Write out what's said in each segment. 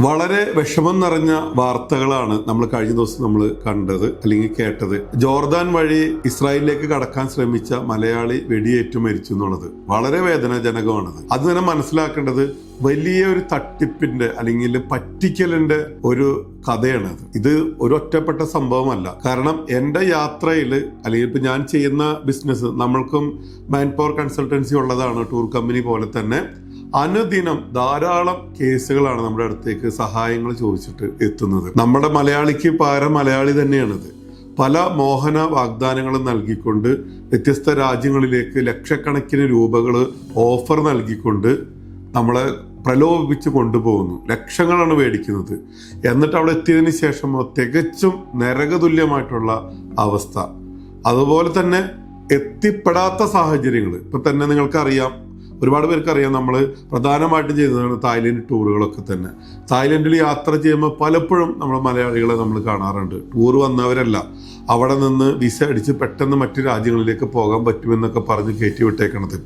വളരെ വിഷമം നിറഞ്ഞ വാർത്തകളാണ് നമ്മൾ കഴിഞ്ഞ ദിവസം നമ്മൾ കണ്ടത് അല്ലെങ്കിൽ കേട്ടത്. ജോർദാൻ വഴി ഇസ്രായേലിലേക്ക് കടക്കാൻ ശ്രമിച്ച മലയാളി വെടിയേറ്റു മരിച്ചു എന്നുള്ളത് വളരെ വേദനാജനകമാണത്. അത് തന്നെ മനസ്സിലാക്കേണ്ടത് വലിയ ഒരു തട്ടിപ്പിന്റെ അല്ലെങ്കിൽ പറ്റിക്കലിന്റെ ഒരു കഥയാണത്. ഇത് ഒരു ഒറ്റപ്പെട്ട സംഭവമല്ല. കാരണം എൻ്റെ യാത്രയിൽ അല്ലെങ്കിൽ ഇപ്പൊ ഞാൻ ചെയ്യുന്ന ബിസിനസ്, നമ്മൾക്കും മാൻ പവർ കൺസൾട്ടൻസി ഉള്ളതാണ്, ടൂർ കമ്പനി പോലെ തന്നെ. അനുദിനം ധാരാളം കേസുകളാണ് നമ്മുടെ അടുത്തേക്ക് സഹായങ്ങൾ ചോദിച്ചിട്ട് എത്തുന്നത്. നമ്മുടെ മലയാളിക്ക് പകരം മലയാളി തന്നെയാണിത്. പല മോഹന വാഗ്ദാനങ്ങളും നൽകിക്കൊണ്ട് വ്യത്യസ്ത രാജ്യങ്ങളിലേക്ക് ലക്ഷക്കണക്കിന് രൂപകൾ ഓഫർ നൽകിക്കൊണ്ട് നമ്മളെ പ്രലോഭിപ്പിച്ച് കൊണ്ടുപോകുന്നു. ലക്ഷങ്ങളാണ് മേടിക്കുന്നത്. എന്നിട്ട് അവിടെ എത്തിയതിന് ശേഷം തികച്ചും നരകതുല്യമായിട്ടുള്ള അവസ്ഥ. അതുപോലെ തന്നെ എത്തിപ്പെടാത്ത സാഹചര്യങ്ങൾ ഇപ്പൊ തന്നെ നിങ്ങൾക്കറിയാം, ഒരുപാട് പേർക്കറിയാം. നമ്മൾ പ്രധാനമായിട്ടും ചെയ്യുന്നതാണ് തായ്ലൻഡ് ടൂറുകളൊക്കെ തന്നെ. തായ്ലൻഡിൽ യാത്ര ചെയ്യുമ്പോൾ പലപ്പോഴും നമ്മൾ മലയാളികളെ നമ്മൾ കാണാറുണ്ട്. ടൂർ വന്നവരല്ല, അവിടെ നിന്ന് വിസ അടിച്ച് പെട്ടെന്ന് മറ്റു രാജ്യങ്ങളിലേക്ക് പോകാൻ പറ്റുമെന്നൊക്കെ പറഞ്ഞ് കയറ്റി വിട്ടേക്കണത്.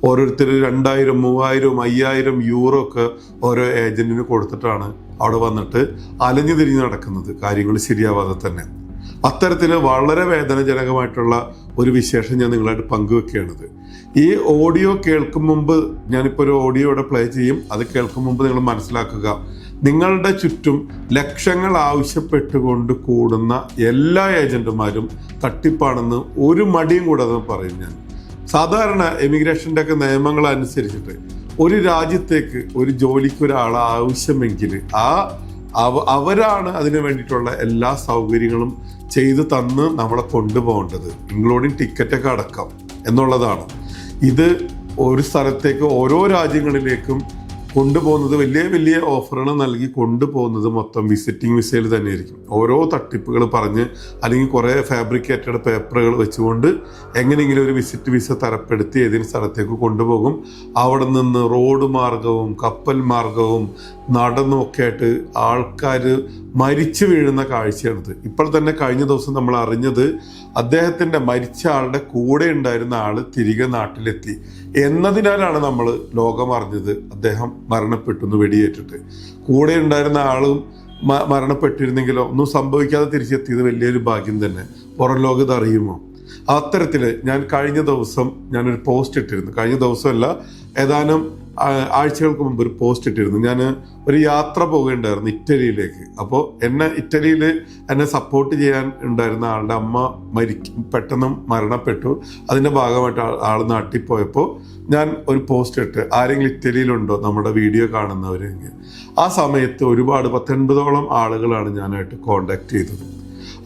ഓരോരുത്തർ 2000, 3000, 5000 യൂറോ ഒക്കെ ഓരോ ഏജന്റിന് കൊടുത്തിട്ടാണ് അവിടെ വന്നിട്ട് അലഞ്ഞു തിരിഞ്ഞ് നടക്കുന്നത്, കാര്യങ്ങൾ ശരിയാവാതെ തന്നെ. അത്തരത്തിൽ വളരെ വേദനാജനകമായിട്ടുള്ള ഒരു വിശേഷം ഞാൻ നിങ്ങളായിട്ട് പങ്കുവെക്കുകയാണത്. ഈ ഓഡിയോ കേൾക്കും മുമ്പ്, ഞാനിപ്പോൾ ഒരു ഓഡിയോ ഇവിടെ പ്ലേ ചെയ്യും, അത് കേൾക്കും മുമ്പ് നിങ്ങൾ മനസ്സിലാക്കുക, നിങ്ങളുടെ ചുറ്റും ലക്ഷങ്ങൾ ആവശ്യപ്പെട്ടുകൊണ്ട് കൂടുന്ന എല്ലാ ഏജന്റുമാരും തട്ടിപ്പാണെന്ന് ഒരു മടിയും കൂടാതെ പറയും ഞാൻ. സാധാരണ എമിഗ്രേഷൻ്റെ ഒക്കെ നിയമങ്ങൾ അനുസരിച്ചിട്ട് ഒരു രാജ്യത്തേക്ക് ഒരു ജോലിക്ക് ഒരാൾ ആവശ്യമെങ്കിൽ അവരാണ് അതിന് വേണ്ടിയിട്ടുള്ള എല്ലാ സൗകര്യങ്ങളും ചെയ്തു തന്ന് നമ്മളെ കൊണ്ടുപോകേണ്ടത്, ഇൻക്ലൂഡിങ് ടിക്കറ്റൊക്കെ അടക്കം എന്നുള്ളതാണ്. ഇത് ഒരു സ്ഥലത്തേക്ക് ഓരോ രാജ്യങ്ങളിലേക്കും കൊണ്ടുപോകുന്നത്, വലിയ വലിയ ഓഫറുകൾ നൽകി കൊണ്ടുപോകുന്നത് മൊത്തം വിസിറ്റിംഗ് വിസയിൽ തന്നെയായിരിക്കും. ഓരോ തട്ടിപ്പുകൾ പറഞ്ഞ് അല്ലെങ്കിൽ കുറേ ഫാബ്രിക്കേറ്റഡ് പേപ്പറുകൾ വെച്ചുകൊണ്ട് എങ്ങനെയെങ്കിലും ഒരു വിസിറ്റ് വിസ തരപ്പെടുത്തി ഏതെങ്കിലും സ്ഥലത്തേക്ക് കൊണ്ടുപോകും. അവിടെ നിന്ന് റോഡ് മാർഗവും കപ്പൽ മാർഗവും നടന്നുമൊക്കെ ആയിട്ട് ആൾക്കാർ മരിച്ചു വീഴുന്ന കാഴ്ചയാണിത്. ഇപ്പോൾ തന്നെ കഴിഞ്ഞ ദിവസം നമ്മൾ അറിഞ്ഞത്, അദ്ദേഹത്തിൻ്റെ മരിച്ച ആളുടെ കൂടെ ഉണ്ടായിരുന്ന ആള് തിരികെ നാട്ടിലെത്തി എന്നതിനാലാണ് നമ്മൾ ലോകം അറിഞ്ഞത് അദ്ദേഹം മരണപ്പെട്ടു എന്ന് വെടിയേറ്റിട്ട്. കൂടെ ഉണ്ടായിരുന്ന ആളും മരണപ്പെട്ടിരുന്നെങ്കിലോ ഒന്നും സംഭവിക്കാതെ തിരിച്ചെത്തിയത് വലിയൊരു ഭാഗ്യം തന്നെ. പുറം ലോകം ഇത് അറിയുമോ? അത്തരത്തിൽ ഞാൻ കഴിഞ്ഞ ദിവസം ഞാനൊരു പോസ്റ്റ് ഇട്ടിരുന്നു. കഴിഞ്ഞ ദിവസമല്ല, ഏതാനും ആഴ്ചകൾക്ക് മുമ്പ് ഒരു പോസ്റ്റ് ഇട്ടിരുന്നു. ഞാൻ ഒരു യാത്ര പോവുകയുണ്ടായിരുന്നു ഇറ്റലിയിലേക്ക്. അപ്പോൾ ഇറ്റലിയിൽ എന്നെ സപ്പോർട്ട് ചെയ്യാൻ ഉണ്ടായിരുന്ന ആളുടെ അമ്മ പെട്ടെന്ന് മരണപ്പെട്ടു. അതിൻ്റെ ഭാഗമായിട്ട് ആൾ നാട്ടിൽ പോയപ്പോൾ ഞാൻ ഒരു പോസ്റ്റ് ഇട്ട്, ആരെങ്കിലും ഇറ്റലിയിലുണ്ടോ നമ്മുടെ വീഡിയോ കാണുന്നവരെങ്കിൽ. ആ സമയത്ത് ഒരുപാട് 10-80ഓളം ആളുകളാണ് ഞാനായിട്ട് കോണ്ടാക്ട് ചെയ്തത്.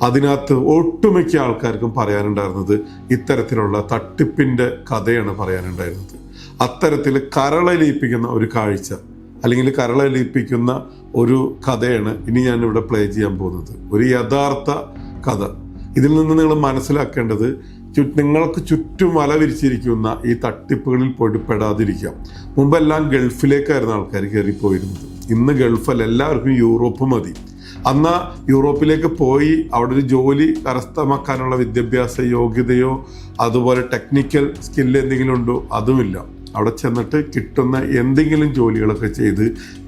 അതിനകത്ത് ഒട്ടുമിക്ക ആൾക്കാർക്കും പറയാനുണ്ടായിരുന്നത് ഇത്തരത്തിലുള്ള തട്ടിപ്പിൻ്റെ കഥയാണ് പറയാനുണ്ടായിരുന്നത്. അത്തരത്തിൽ കരളലിയിപ്പിക്കുന്ന ഒരു കാഴ്ച അല്ലെങ്കിൽ കരളലിയിപ്പിക്കുന്ന ഒരു കഥയാണ് ഇനി ഞാനിവിടെ പ്ലേ ചെയ്യാൻ പോകുന്നത്. ഒരു യഥാർത്ഥ കഥ. ഇതിൽ നിന്ന് നിങ്ങൾ മനസ്സിലാക്കേണ്ടത്, നിങ്ങൾക്ക് ചുറ്റും വല വിരിച്ചിരിക്കുന്ന ഈ തട്ടിപ്പുകളിൽ പോയിട്ട് പെടാതിരിക്കാം. മുമ്പെല്ലാം ഗൾഫിലേക്കായിരുന്നു ആൾക്കാർ കയറിപ്പോയിരുന്നത്. ഇന്ന് ഗൾഫല്ല, എല്ലാവർക്കും യൂറോപ്പ് മതി. അന്ന് യൂറോപ്പിലേക്ക് പോയി അവിടെ ഒരു ജോലി കരസ്ഥമാക്കാനുള്ള വിദ്യാഭ്യാസ യോഗ്യതയോ അതുപോലെ ടെക്നിക്കൽ സ്കില്ല് എന്തെങ്കിലും ഉണ്ടോ, അതുമില്ല. അവിടെ ചെന്നിട്ട് കിട്ടുന്ന എന്തെങ്കിലും ജോലികളൊക്കെ ചെയ്ത്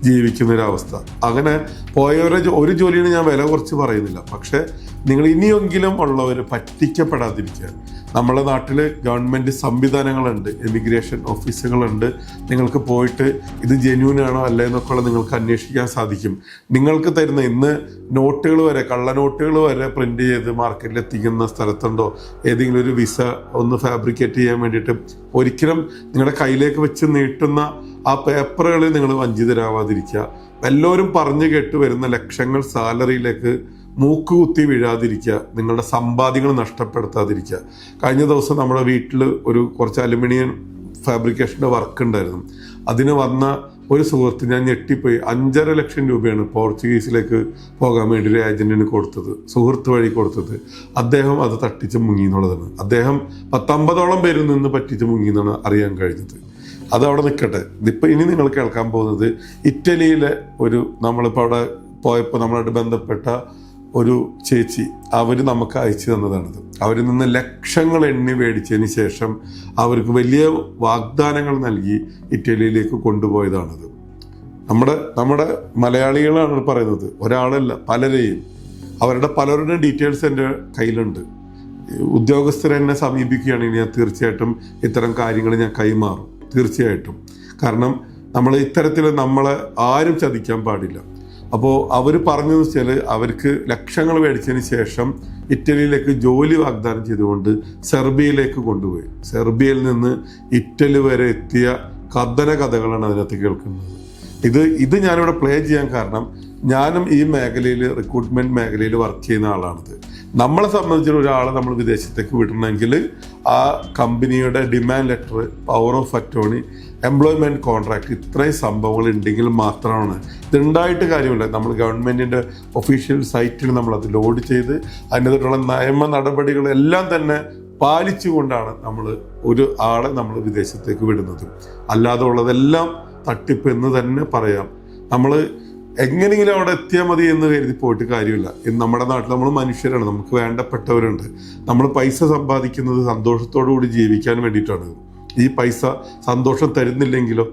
ജീവിക്കുന്നൊരവസ്ഥ. അങ്ങനെ പോയവരെ ഒരു ജോലിയാണ് ഞാൻ വില കുറച്ച് പറയുന്നില്ല. പക്ഷേ നിങ്ങൾ ഇനിയെങ്കിലും ഉള്ളവർ പറ്റിക്കപ്പെടാതിരിക്കുക. നമ്മുടെ നാട്ടിൽ ഗവൺമെൻറ് സംവിധാനങ്ങളുണ്ട്, എമിഗ്രേഷൻ ഓഫീസുകളുണ്ട്. നിങ്ങൾക്ക് പോയിട്ട് ഇത് ജെന്യൂൻ ആണോ അല്ലേ എന്നൊക്കെ നിങ്ങൾക്ക് അന്വേഷിക്കാൻ സാധിക്കും. നിങ്ങൾക്ക് തരുന്ന ഇന്ന് നോട്ടുകൾ വരെ, കള്ളനോട്ടുകൾ വരെ പ്രിന്റ് ചെയ്ത് മാർക്കറ്റിൽ എത്തിക്കുന്ന സ്ഥലത്തുണ്ടോ ഏതെങ്കിലും ഒരു വിസ ഒന്ന് ഫാബ്രിക്കേറ്റ് ചെയ്യാൻ വേണ്ടിയിട്ട് ഒരിക്കലും നിങ്ങളുടെ കയ്യിലേക്ക് വെച്ച് നീട്ടുന്ന ആ പേപ്പറുകളിൽ നിങ്ങൾ വഞ്ചിതരാവാതിരിക്കുക. എല്ലാവരും പറഞ്ഞു കേട്ട് വരുന്ന ലക്ഷങ്ങൾ സാലറിയിലേക്ക് മൂക്കുകുത്തി വീഴാതിരിക്കുക. നിങ്ങളുടെ സമ്പാദ്യങ്ങൾ നഷ്ടപ്പെടുത്താതിരിക്കുക. കഴിഞ്ഞ ദിവസം നമ്മുടെ വീട്ടിൽ കുറച്ച് അലുമിനിയം ഫാബ്രിക്കേഷൻ്റെ വർക്ക് ഉണ്ടായിരുന്നു. അതിന് വന്ന ഒരു സുഹൃത്ത്, ഞാൻ ഞെട്ടിപ്പോയി, 5.5 ലക്ഷം രൂപയാണ് പോർച്ചുഗീസിലേക്ക് പോകാൻ വേണ്ടി ഒരു ഏജന്റിന് കൊടുത്തത്, സുഹൃത്ത് വഴി കൊടുത്തത്. അദ്ദേഹം അത് തട്ടിച്ച് മുങ്ങി എന്നുള്ളതാണ്. അദ്ദേഹം 10-50ഓളം പേരിൽ നിന്ന് പറ്റിച്ച് മുങ്ങി എന്നാണ് അറിയാൻ കഴിഞ്ഞത്. അതവിടെ നിൽക്കട്ടെ. ഇതിപ്പോൾ ഇനി നിങ്ങൾ കേൾക്കാൻ പോകുന്നത് ഇറ്റലിയിലെ നമ്മളിപ്പോൾ അവിടെ പോയപ്പോൾ നമ്മളായിട്ട് ബന്ധപ്പെട്ട ഒരു ചേച്ചി, അവർ നമുക്ക് അയച്ചു തന്നതാണിത്. അവരിൽ നിന്ന് ലക്ഷങ്ങൾ എണ്ണി മേടിച്ചതിന് ശേഷം അവർക്ക് വലിയ വാഗ്ദാനങ്ങൾ നൽകി ഇറ്റലിയിലേക്ക് കൊണ്ടുപോയതാണിത്. നമ്മുടെ മലയാളികളാണ് പറയുന്നത്, ഒരാളല്ല പലരെയും. അവരുടെ പലരുടെയും ഡീറ്റെയിൽസ് എൻ്റെ കയ്യിലുണ്ട്. ഉദ്യോഗസ്ഥരെ എന്നെ സമീപിക്കുകയാണെങ്കിൽ ഞാൻ തീർച്ചയായിട്ടും ഇത്തരം കാര്യങ്ങൾ ഞാൻ കൈമാറും, തീർച്ചയായിട്ടും. കാരണം നമ്മൾ ഇത്തരത്തിൽ നമ്മളെ ആരും ചതിക്കാൻ പാടില്ല. അപ്പോൾ അവർ പറഞ്ഞതെന്ന് വെച്ചാൽ അവർക്ക് ലക്ഷങ്ങൾ മേടിച്ചതിന് ശേഷം ഇറ്റലിയിലേക്ക് ജോലി വാഗ്ദാനം ചെയ്തുകൊണ്ട് സെർബിയയിലേക്ക് കൊണ്ടുപോയി. സെർബിയയിൽ നിന്ന് ഇറ്റലി വരെ എത്തിയ കഥകളാണ് അതിനകത്ത് കേൾക്കുന്നത്. ഇത് ഞാനിവിടെ പ്ലേ ചെയ്യാൻ കാരണം ഞാനും ഈ മേഖലയിൽ, റിക്രൂട്ട്മെന്റ് മേഖലയിൽ വർക്ക് ചെയ്യുന്ന ആളാണിത്. നമ്മളെ സംബന്ധിച്ച് ഒരാളെ നമ്മൾ വിദേശത്തേക്ക് വിടണമെങ്കിൽ ആ കമ്പനിയുടെ demand letter, power of attorney, employment contract, ഇത്രയും സംഭവങ്ങൾ ഉണ്ടെങ്കിൽ മാത്രമാണ്. ഇതുണ്ടായിട്ട് കാര്യമില്ല. നമ്മൾ ഗവൺമെൻറ്റിൻ്റെ ഒഫീഷ്യൽ സൈറ്റിൽ നമ്മളത് ലോഡ് ചെയ്ത് അതിനകത്തുള്ള നിയമ നടപടികളെല്ലാം തന്നെ പാലിച്ചുകൊണ്ടാണ് നമ്മൾ ഒരു ആളെ നമ്മൾ വിദേശത്തേക്ക് വിടുന്നത്. അല്ലാതെ ഉള്ളതെല്ലാം തട്ടിപ്പ് എന്ന് തന്നെ പറയാം. നമ്മൾ എങ്ങനെയെങ്കിലും അവിടെ എത്തിയാൽ മതി എന്ന് കരുതി പോയിട്ട് കാര്യമില്ല. നമ്മുടെ നാട്ടിൽ നമ്മൾ മനുഷ്യരാണ്, നമുക്ക് വേണ്ടപ്പെട്ടവരുണ്ട്. നമ്മൾ പൈസ സമ്പാദിക്കുന്നത് സന്തോഷത്തോടു കൂടി ജീവിക്കാൻ വേണ്ടിയിട്ടാണ്. ഈ പൈസ സന്തോഷം തരുന്നില്ലെങ്കിലോ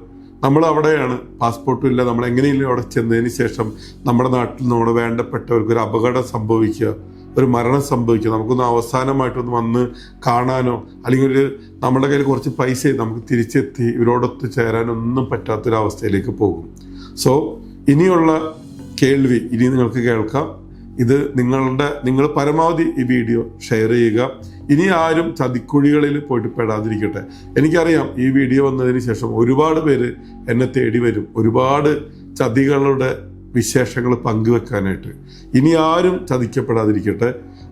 നമ്മൾ അവിടെയാണ്, പാസ്പോർട്ടും ഇല്ല, നമ്മൾ എങ്ങനെയെങ്കിലും അവിടെ ചെന്നതിന് ശേഷം നമ്മുടെ നാട്ടിൽ നമ്മുടെ വേണ്ടപ്പെട്ടവർക്ക് ഒരു അപകടം സംഭവിക്കുക, ഒരു മരണം സംഭവിക്കുക, നമുക്കൊന്ന് അവസാനമായിട്ടൊന്ന് വന്ന് കാണാനോ അല്ലെങ്കിൽ നമ്മുടെ കയ്യിൽ കുറച്ച് പൈസ നമുക്ക് തിരിച്ചെത്തി ഇവരോടൊത്ത് ചേരാനൊന്നും പറ്റാത്തൊരവസ്ഥയിലേക്ക് പോകും. സോ ഇനിയുള്ള കേൾവി ഇനി നിങ്ങൾക്ക് കേൾക്കാം. ഇത് നിങ്ങൾ പരമാവധി ഈ വീഡിയോ ഷെയർ ചെയ്യുക. ഇനി ആരും ചതിക്കുഴികളിൽ പോയിട്ട് പെടാതിരിക്കട്ടെ. എനിക്കറിയാം ഈ വീഡിയോ വന്നതിന് ശേഷം ഒരുപാട് പേര് എന്നെ തേടി വരും, ഒരുപാട് ചതികളുടെ വിശേഷങ്ങൾ പങ്കുവെക്കാനായിട്ട്. ഇനി ആരും ചതിക്കപ്പെടാതിരിക്കട്ടെ.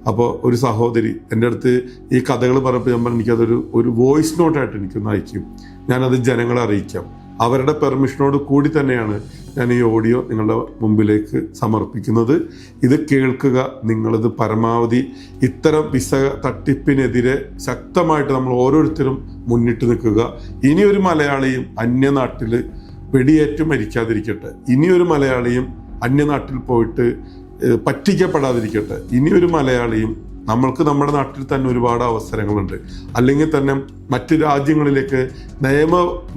അപ്പോൾ ഒരു സഹോദരി എൻ്റെ അടുത്ത് ഈ കഥകൾ പറഞ്ഞപ്പോൾ ഞാൻ എനിക്കതൊരു വോയിസ് നോട്ടായിട്ട് എനിക്കൊന്ന് അയക്കും. ഞാനത് ജനങ്ങളെ അറിയിക്കാം. അവരുടെ പെർമിഷനോട് കൂടി തന്നെയാണ് ഞാൻ ഈ ഓഡിയോ നിങ്ങളുടെ മുമ്പിലേക്ക് സമർപ്പിക്കുന്നത്. ഇത് കേൾക്കുക, നിങ്ങളിത് പരമാവധി ഇത്തരം വിസ തട്ടിപ്പിനെതിരെ ശക്തമായിട്ട് നമ്മൾ ഓരോരുത്തരും മുന്നിട്ട് നിൽക്കുക. ഇനിയൊരു മലയാളിയും അന്യനാട്ടിൽ വെടിയേറ്റ് മരിക്കാതിരിക്കട്ടെ. ഇനിയൊരു മലയാളിയും അന്യനാട്ടിൽ പോയിട്ട് പറ്റിക്കപ്പെടാതിരിക്കട്ടെ. ഇനിയൊരു മലയാളിയും, നമ്മൾക്ക് നമ്മുടെ നാട്ടിൽ തന്നെ ഒരുപാട് അവസരങ്ങളുണ്ട്. അല്ലെങ്കിൽ തന്നെ മറ്റു രാജ്യങ്ങളിലേക്ക്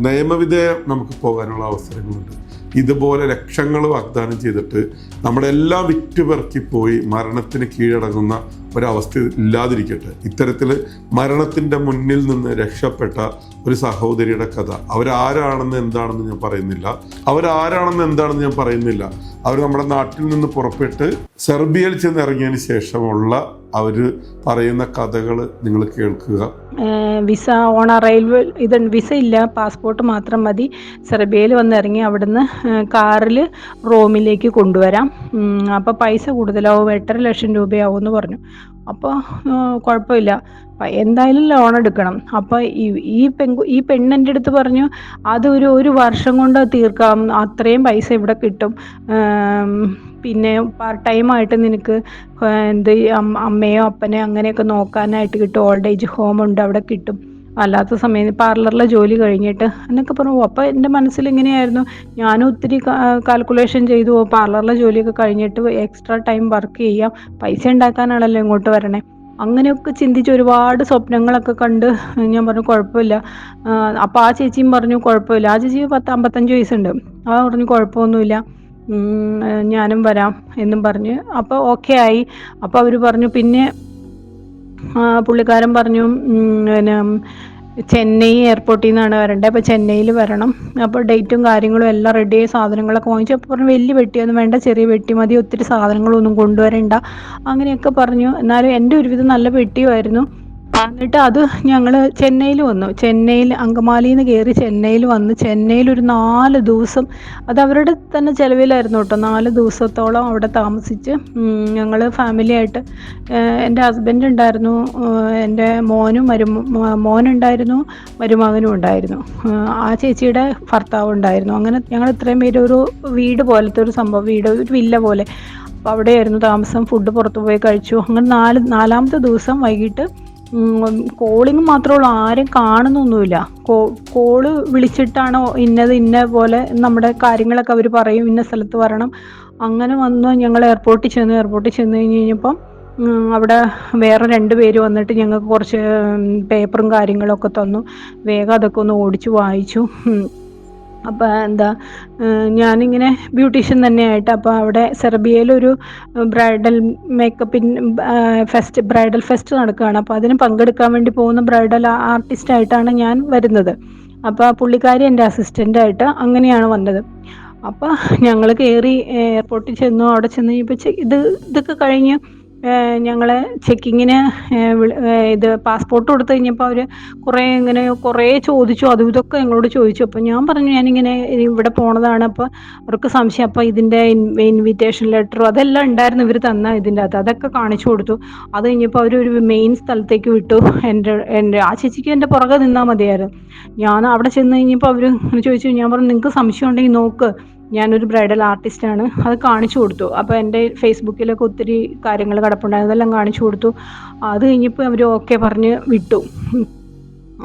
നിയമവിധേയം നമുക്ക് പോകാനുള്ള അവസരങ്ങളുണ്ട്. ഇതുപോലെ ലക്ഷങ്ങൾ വാഗ്ദാനം ചെയ്തിട്ട് നമ്മുടെ എല്ലാം വിറ്റുപെറുക്കിപ്പോയി മരണത്തിന് കീഴടങ്ങുന്ന ഒരവസ്ഥ ഇല്ലാതിരിക്കട്ടെ. ഇത്തരത്തിൽ മരണത്തിൻ്റെ മുന്നിൽ നിന്ന് രക്ഷപ്പെട്ട ഒരു സഹോദരിയുടെ കഥ. അവരാരാണെന്ന് എന്താണെന്ന് ഞാൻ പറയുന്നില്ല. അവർ നമ്മുടെ നാട്ടിൽ നിന്ന് പുറപ്പെട്ട് സെർബിയയിൽ ചെന്ന് ഇറങ്ങിയതിന് ശേഷമുള്ള അവർ പറയുന്ന കഥകൾ നിങ്ങൾ കേൾക്കുക. വിസ ഓൺ അറൈവൽ വിസ ഇല്ല, പാസ്പോർട്ട് മാത്രം മതി. സെർബിയയിൽ വന്ന് ഇറങ്ങി അവിടുന്ന് കാറിൽ റോമിലേക്ക് കൊണ്ടുവരാം. അപ്പോൾ പൈസ കൂടുതലാവും, 8.5 ലക്ഷം രൂപയാവും എന്ന് പറഞ്ഞു. അപ്പോൾ കുഴപ്പമില്ല, എന്തായാലും ലോൺ എടുക്കണം. അപ്പോൾ ഈ പെണ്ണെൻ്റെ അടുത്ത് പറഞ്ഞു അത് ഒരു വർഷം കൊണ്ട് തീർക്കാം, അത്രയും പൈസ ഇവിടെ കിട്ടും. പിന്നെ പാർട്ട് ടൈമായിട്ട് നിനക്ക് അമ്മയോ അപ്പനെയോ അങ്ങനെയൊക്കെ നോക്കാനായിട്ട് കിട്ടും. ഓൾഡ് ഏജ് ഹോം ഉണ്ട്, അവിടെ കിട്ടും. അല്ലാത്ത സമയം പാർലറിലെ ജോലി കഴിഞ്ഞിട്ട് എന്നൊക്കെ പറഞ്ഞു. അപ്പോൾ എൻ്റെ മനസ്സിൽ ഇങ്ങനെയായിരുന്നു. ഞാനും ഒത്തിരി കാൽക്കുലേഷൻ ചെയ്തു. പാർലറിലെ ജോലിയൊക്കെ കഴിഞ്ഞിട്ട് എക്സ്ട്രാ ടൈം വർക്ക് ചെയ്യാം, പൈസ ഉണ്ടാക്കാനാണല്ലോ ഇങ്ങോട്ട് വരണേ. അങ്ങനെയൊക്കെ ചിന്തിച്ച് ഒരുപാട് സ്വപ്നങ്ങളൊക്കെ കണ്ട് ഞാൻ പറഞ്ഞു കുഴപ്പമില്ല. അപ്പോൾ ആ ചേച്ചിയും പറഞ്ഞു കുഴപ്പമില്ല. ആ ചേച്ചി 55 വയസ്സുണ്ട്. ആ പറഞ്ഞു കുഴപ്പമൊന്നുമില്ല, ഞാനും വരാം എന്നും പറഞ്ഞ്. അപ്പോൾ ഓക്കെ ആയി. അപ്പോൾ അവർ പറഞ്ഞു, പിന്നെ പുള്ളിക്കാരൻ പറഞ്ഞു പിന്നെ ചെന്നൈ എയർപോർട്ടിൽ നിന്നാണ് വരേണ്ടത്, അപ്പോൾ ചെന്നൈയിൽ വരണം. അപ്പോൾ ഡേറ്റും കാര്യങ്ങളും എല്ലാം റെഡിയായി സാധനങ്ങളൊക്കെ വാങ്ങിച്ചു. അപ്പോൾ പറഞ്ഞു വലിയ വെട്ടിയൊന്നും വേണ്ട, ചെറിയ വെട്ടി മതി, ഒത്തിരി സാധനങ്ങളൊന്നും കൊണ്ടുവരണ്ട അങ്ങനെയൊക്കെ പറഞ്ഞു. എന്നാലും എൻ്റെ ഒരുവിധം നല്ല വെട്ടിയുമായിരുന്നു. എന്നിട്ട് അത് ഞങ്ങൾ ചെന്നൈയിൽ വന്നു. അങ്കമാലിയിൽ നിന്ന് കയറി ചെന്നൈയിൽ വന്ന് ചെന്നൈയിൽ ഒരു 4 ദിവസം, അത് അവരുടെ തന്നെ ചിലവിലായിരുന്നു കേട്ടോ. 4 ദിവസത്തോളം അവിടെ താമസിച്ച് ഞങ്ങൾ ഫാമിലിയായിട്ട്, എൻ്റെ ഹസ്ബൻഡ് ഉണ്ടായിരുന്നു, എൻ്റെ മോനുണ്ടായിരുന്നു, മരുമകനും ഉണ്ടായിരുന്നു, ആ ചേച്ചിയുടെ ഭർത്താവ് ഉണ്ടായിരുന്നു. അങ്ങനെ ഞങ്ങൾ ഇത്രയും പേര് ഒരു വീട് പോലത്തെ ഒരു സംഭവം, ഒരു വില്ല പോലെ. അപ്പോൾ അവിടെയായിരുന്നു താമസം. ഫുഡ് പുറത്തു പോയി കഴിച്ചു. അങ്ങനെ 4-ാമത്തെ ദിവസം വൈകിട്ട് കോളിങ് മാത്രമേ ഉള്ളൂ, ആരും കാണുന്നൊന്നുമില്ല. കോള് വിളിച്ചിട്ടാണോ ഇന്ന പോലെ നമ്മുടെ കാര്യങ്ങളൊക്കെ അവർ പറയും, ഇന്ന സ്ഥലത്ത് വരണം. അങ്ങനെ വന്ന് ഞങ്ങൾ എയർപോർട്ടിൽ ചെന്ന് കഴിഞ്ഞപ്പം അവിടെ വേറെ 2 പേര് വന്നിട്ട് ഞങ്ങൾക്ക് കുറച്ച് പേപ്പറും കാര്യങ്ങളൊക്കെ തന്നു. വേഗം അതൊക്കെ ഒന്ന് ഓടിച്ച് വായിച്ചു. അപ്പോൾ എന്താ ഞാനിങ്ങനെ ബ്യൂട്ടീഷ്യൻ തന്നെയായിട്ട് അപ്പോൾ അവിടെ സെർബിയയിലൊരു ബ്രൈഡൽ മേക്കപ്പിൻ ബ്രൈഡൽ ഫെസ്റ്റ് നടക്കുകയാണ്. അപ്പോൾ അതിന് പങ്കെടുക്കാൻ വേണ്ടി പോകുന്ന ബ്രൈഡൽ ആർട്ടിസ്റ്റായിട്ടാണ് ഞാൻ വരുന്നത്. അപ്പോൾ പുള്ളിക്കാരി എൻ്റെ അസിസ്റ്റൻ്റായിട്ട് അങ്ങനെയാണ് വന്നത്. അപ്പോൾ ഞങ്ങൾ കയറി എയർപോർട്ടിൽ ചെന്നു. അവിടെ ചെന്ന് കഴിഞ്ഞപ്പോൾ ഇതൊക്കെ കഴിഞ്ഞ് ഞങ്ങളെ ചെക്കിങ്ങിന് ഇത് പാസ്പോർട്ട് കൊടുത്തു കഴിഞ്ഞപ്പോൾ അവർ കുറേ ചോദിച്ചു, അതും ഇതൊക്കെ ഞങ്ങളോട് ചോദിച്ചു. അപ്പോൾ ഞാൻ പറഞ്ഞു ഞാനിങ്ങനെ ഇവിടെ പോണതാണ്. അപ്പോൾ അവർക്ക് സംശയം. അപ്പോൾ ഇതിൻ്റെ ഇൻവിറ്റേഷൻ ലെറ്ററും അതെല്ലാം ഉണ്ടായിരുന്നു ഇവർ തന്ന ഇതിൻ്റെ അകത്ത്. അതൊക്കെ കാണിച്ചു കൊടുത്തു. അത് കഴിഞ്ഞപ്പോൾ അവരൊരു മെയിൻ സ്ഥലത്തേക്ക് വിട്ടു. എൻ്റെ ആ ചേച്ചിക്ക് എൻ്റെ പുറകെ നിന്നാൽ മതിയായിരുന്നു. ഞാൻ അവിടെ ചെന്ന് കഴിഞ്ഞപ്പോൾ അവർ ചോദിച്ചു. ഞാൻ പറഞ്ഞു നിങ്ങൾക്ക് സംശയം ഉണ്ടെങ്കിൽ നോക്ക്, ഞാനൊരു ബ്രൈഡൽ ആർട്ടിസ്റ്റാണ്. അത് കാണിച്ചു കൊടുത്തു. അപ്പോൾ എൻ്റെ ഫേസ്ബുക്കിലൊക്കെ ഒത്തിരി കാര്യങ്ങൾ കിടപ്പുണ്ടായിരുന്നു, അതെല്ലാം കാണിച്ചു കൊടുത്തു. അത് കഴിഞ്ഞപ്പോൾ അവർ ഓക്കെ പറഞ്ഞ് വിട്ടു.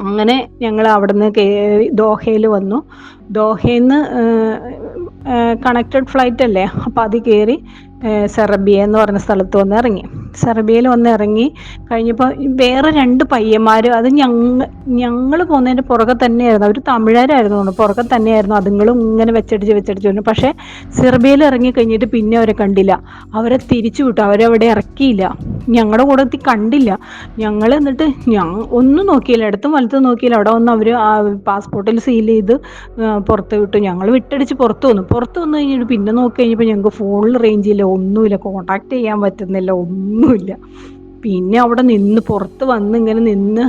അങ്ങനെ ഞങ്ങൾ അവിടെ നിന്ന് ദോഹയിൽ വന്നു. ദോഹയിൽ നിന്ന് കണക്റ്റഡ് ഫ്ലൈറ്റ് അല്ലേ, അപ്പോൾ അത് കയറി സെർബിയ എന്ന് പറഞ്ഞ സ്ഥലത്ത് വന്ന് ഇറങ്ങി. സെർബിയയിൽ വന്ന് ഇറങ്ങി കഴിഞ്ഞപ്പോൾ വേറെ 2 പയ്യന്മാർ, അത് ഞങ്ങൾ പോകുന്നതിൻ്റെ പുറകെ തന്നെയായിരുന്നു. അവർ തമിഴരായിരുന്നു, പുറകെ തന്നെയായിരുന്നു. അതുങ്ങളും ഇങ്ങനെ വെച്ചടിച്ച് വന്നു. പക്ഷേ സെർബിയയിൽ ഇറങ്ങി കഴിഞ്ഞിട്ട് പിന്നെ അവരെ കണ്ടില്ല. അവരെ തിരിച്ചു വിട്ടു, അവരവിടെ ഇറക്കിയില്ല. ഞങ്ങളുടെ കൂടെ കണ്ടില്ല. ഞങ്ങൾ എന്നിട്ട് ഒന്നും നോക്കിയില്ല, ഇടത്തും വലത്തും നോക്കിയില്ല. അവിടെ വന്ന് അവർ പാസ്പോർട്ടിൽ സീൽ ചെയ്ത് പുറത്ത് വിട്ടു. ഞങ്ങൾ വിട്ടടിച്ച് പുറത്ത് വന്നു കഴിഞ്ഞിട്ട് പിന്നെ നോക്കി കഴിഞ്ഞപ്പോൾ ഞങ്ങൾക്ക് ഫോണിൽ റേഞ്ച് ഇല്ല, ഒന്നുമില്ല, കോണ്ടാക്ട് ചെയ്യാൻ പറ്റുന്നില്ല, ഒന്നുമില്ല. പിന്നെ അവിടെ നിന്ന് പുറത്ത് വന്ന് ഇങ്ങനെ നിന്ന്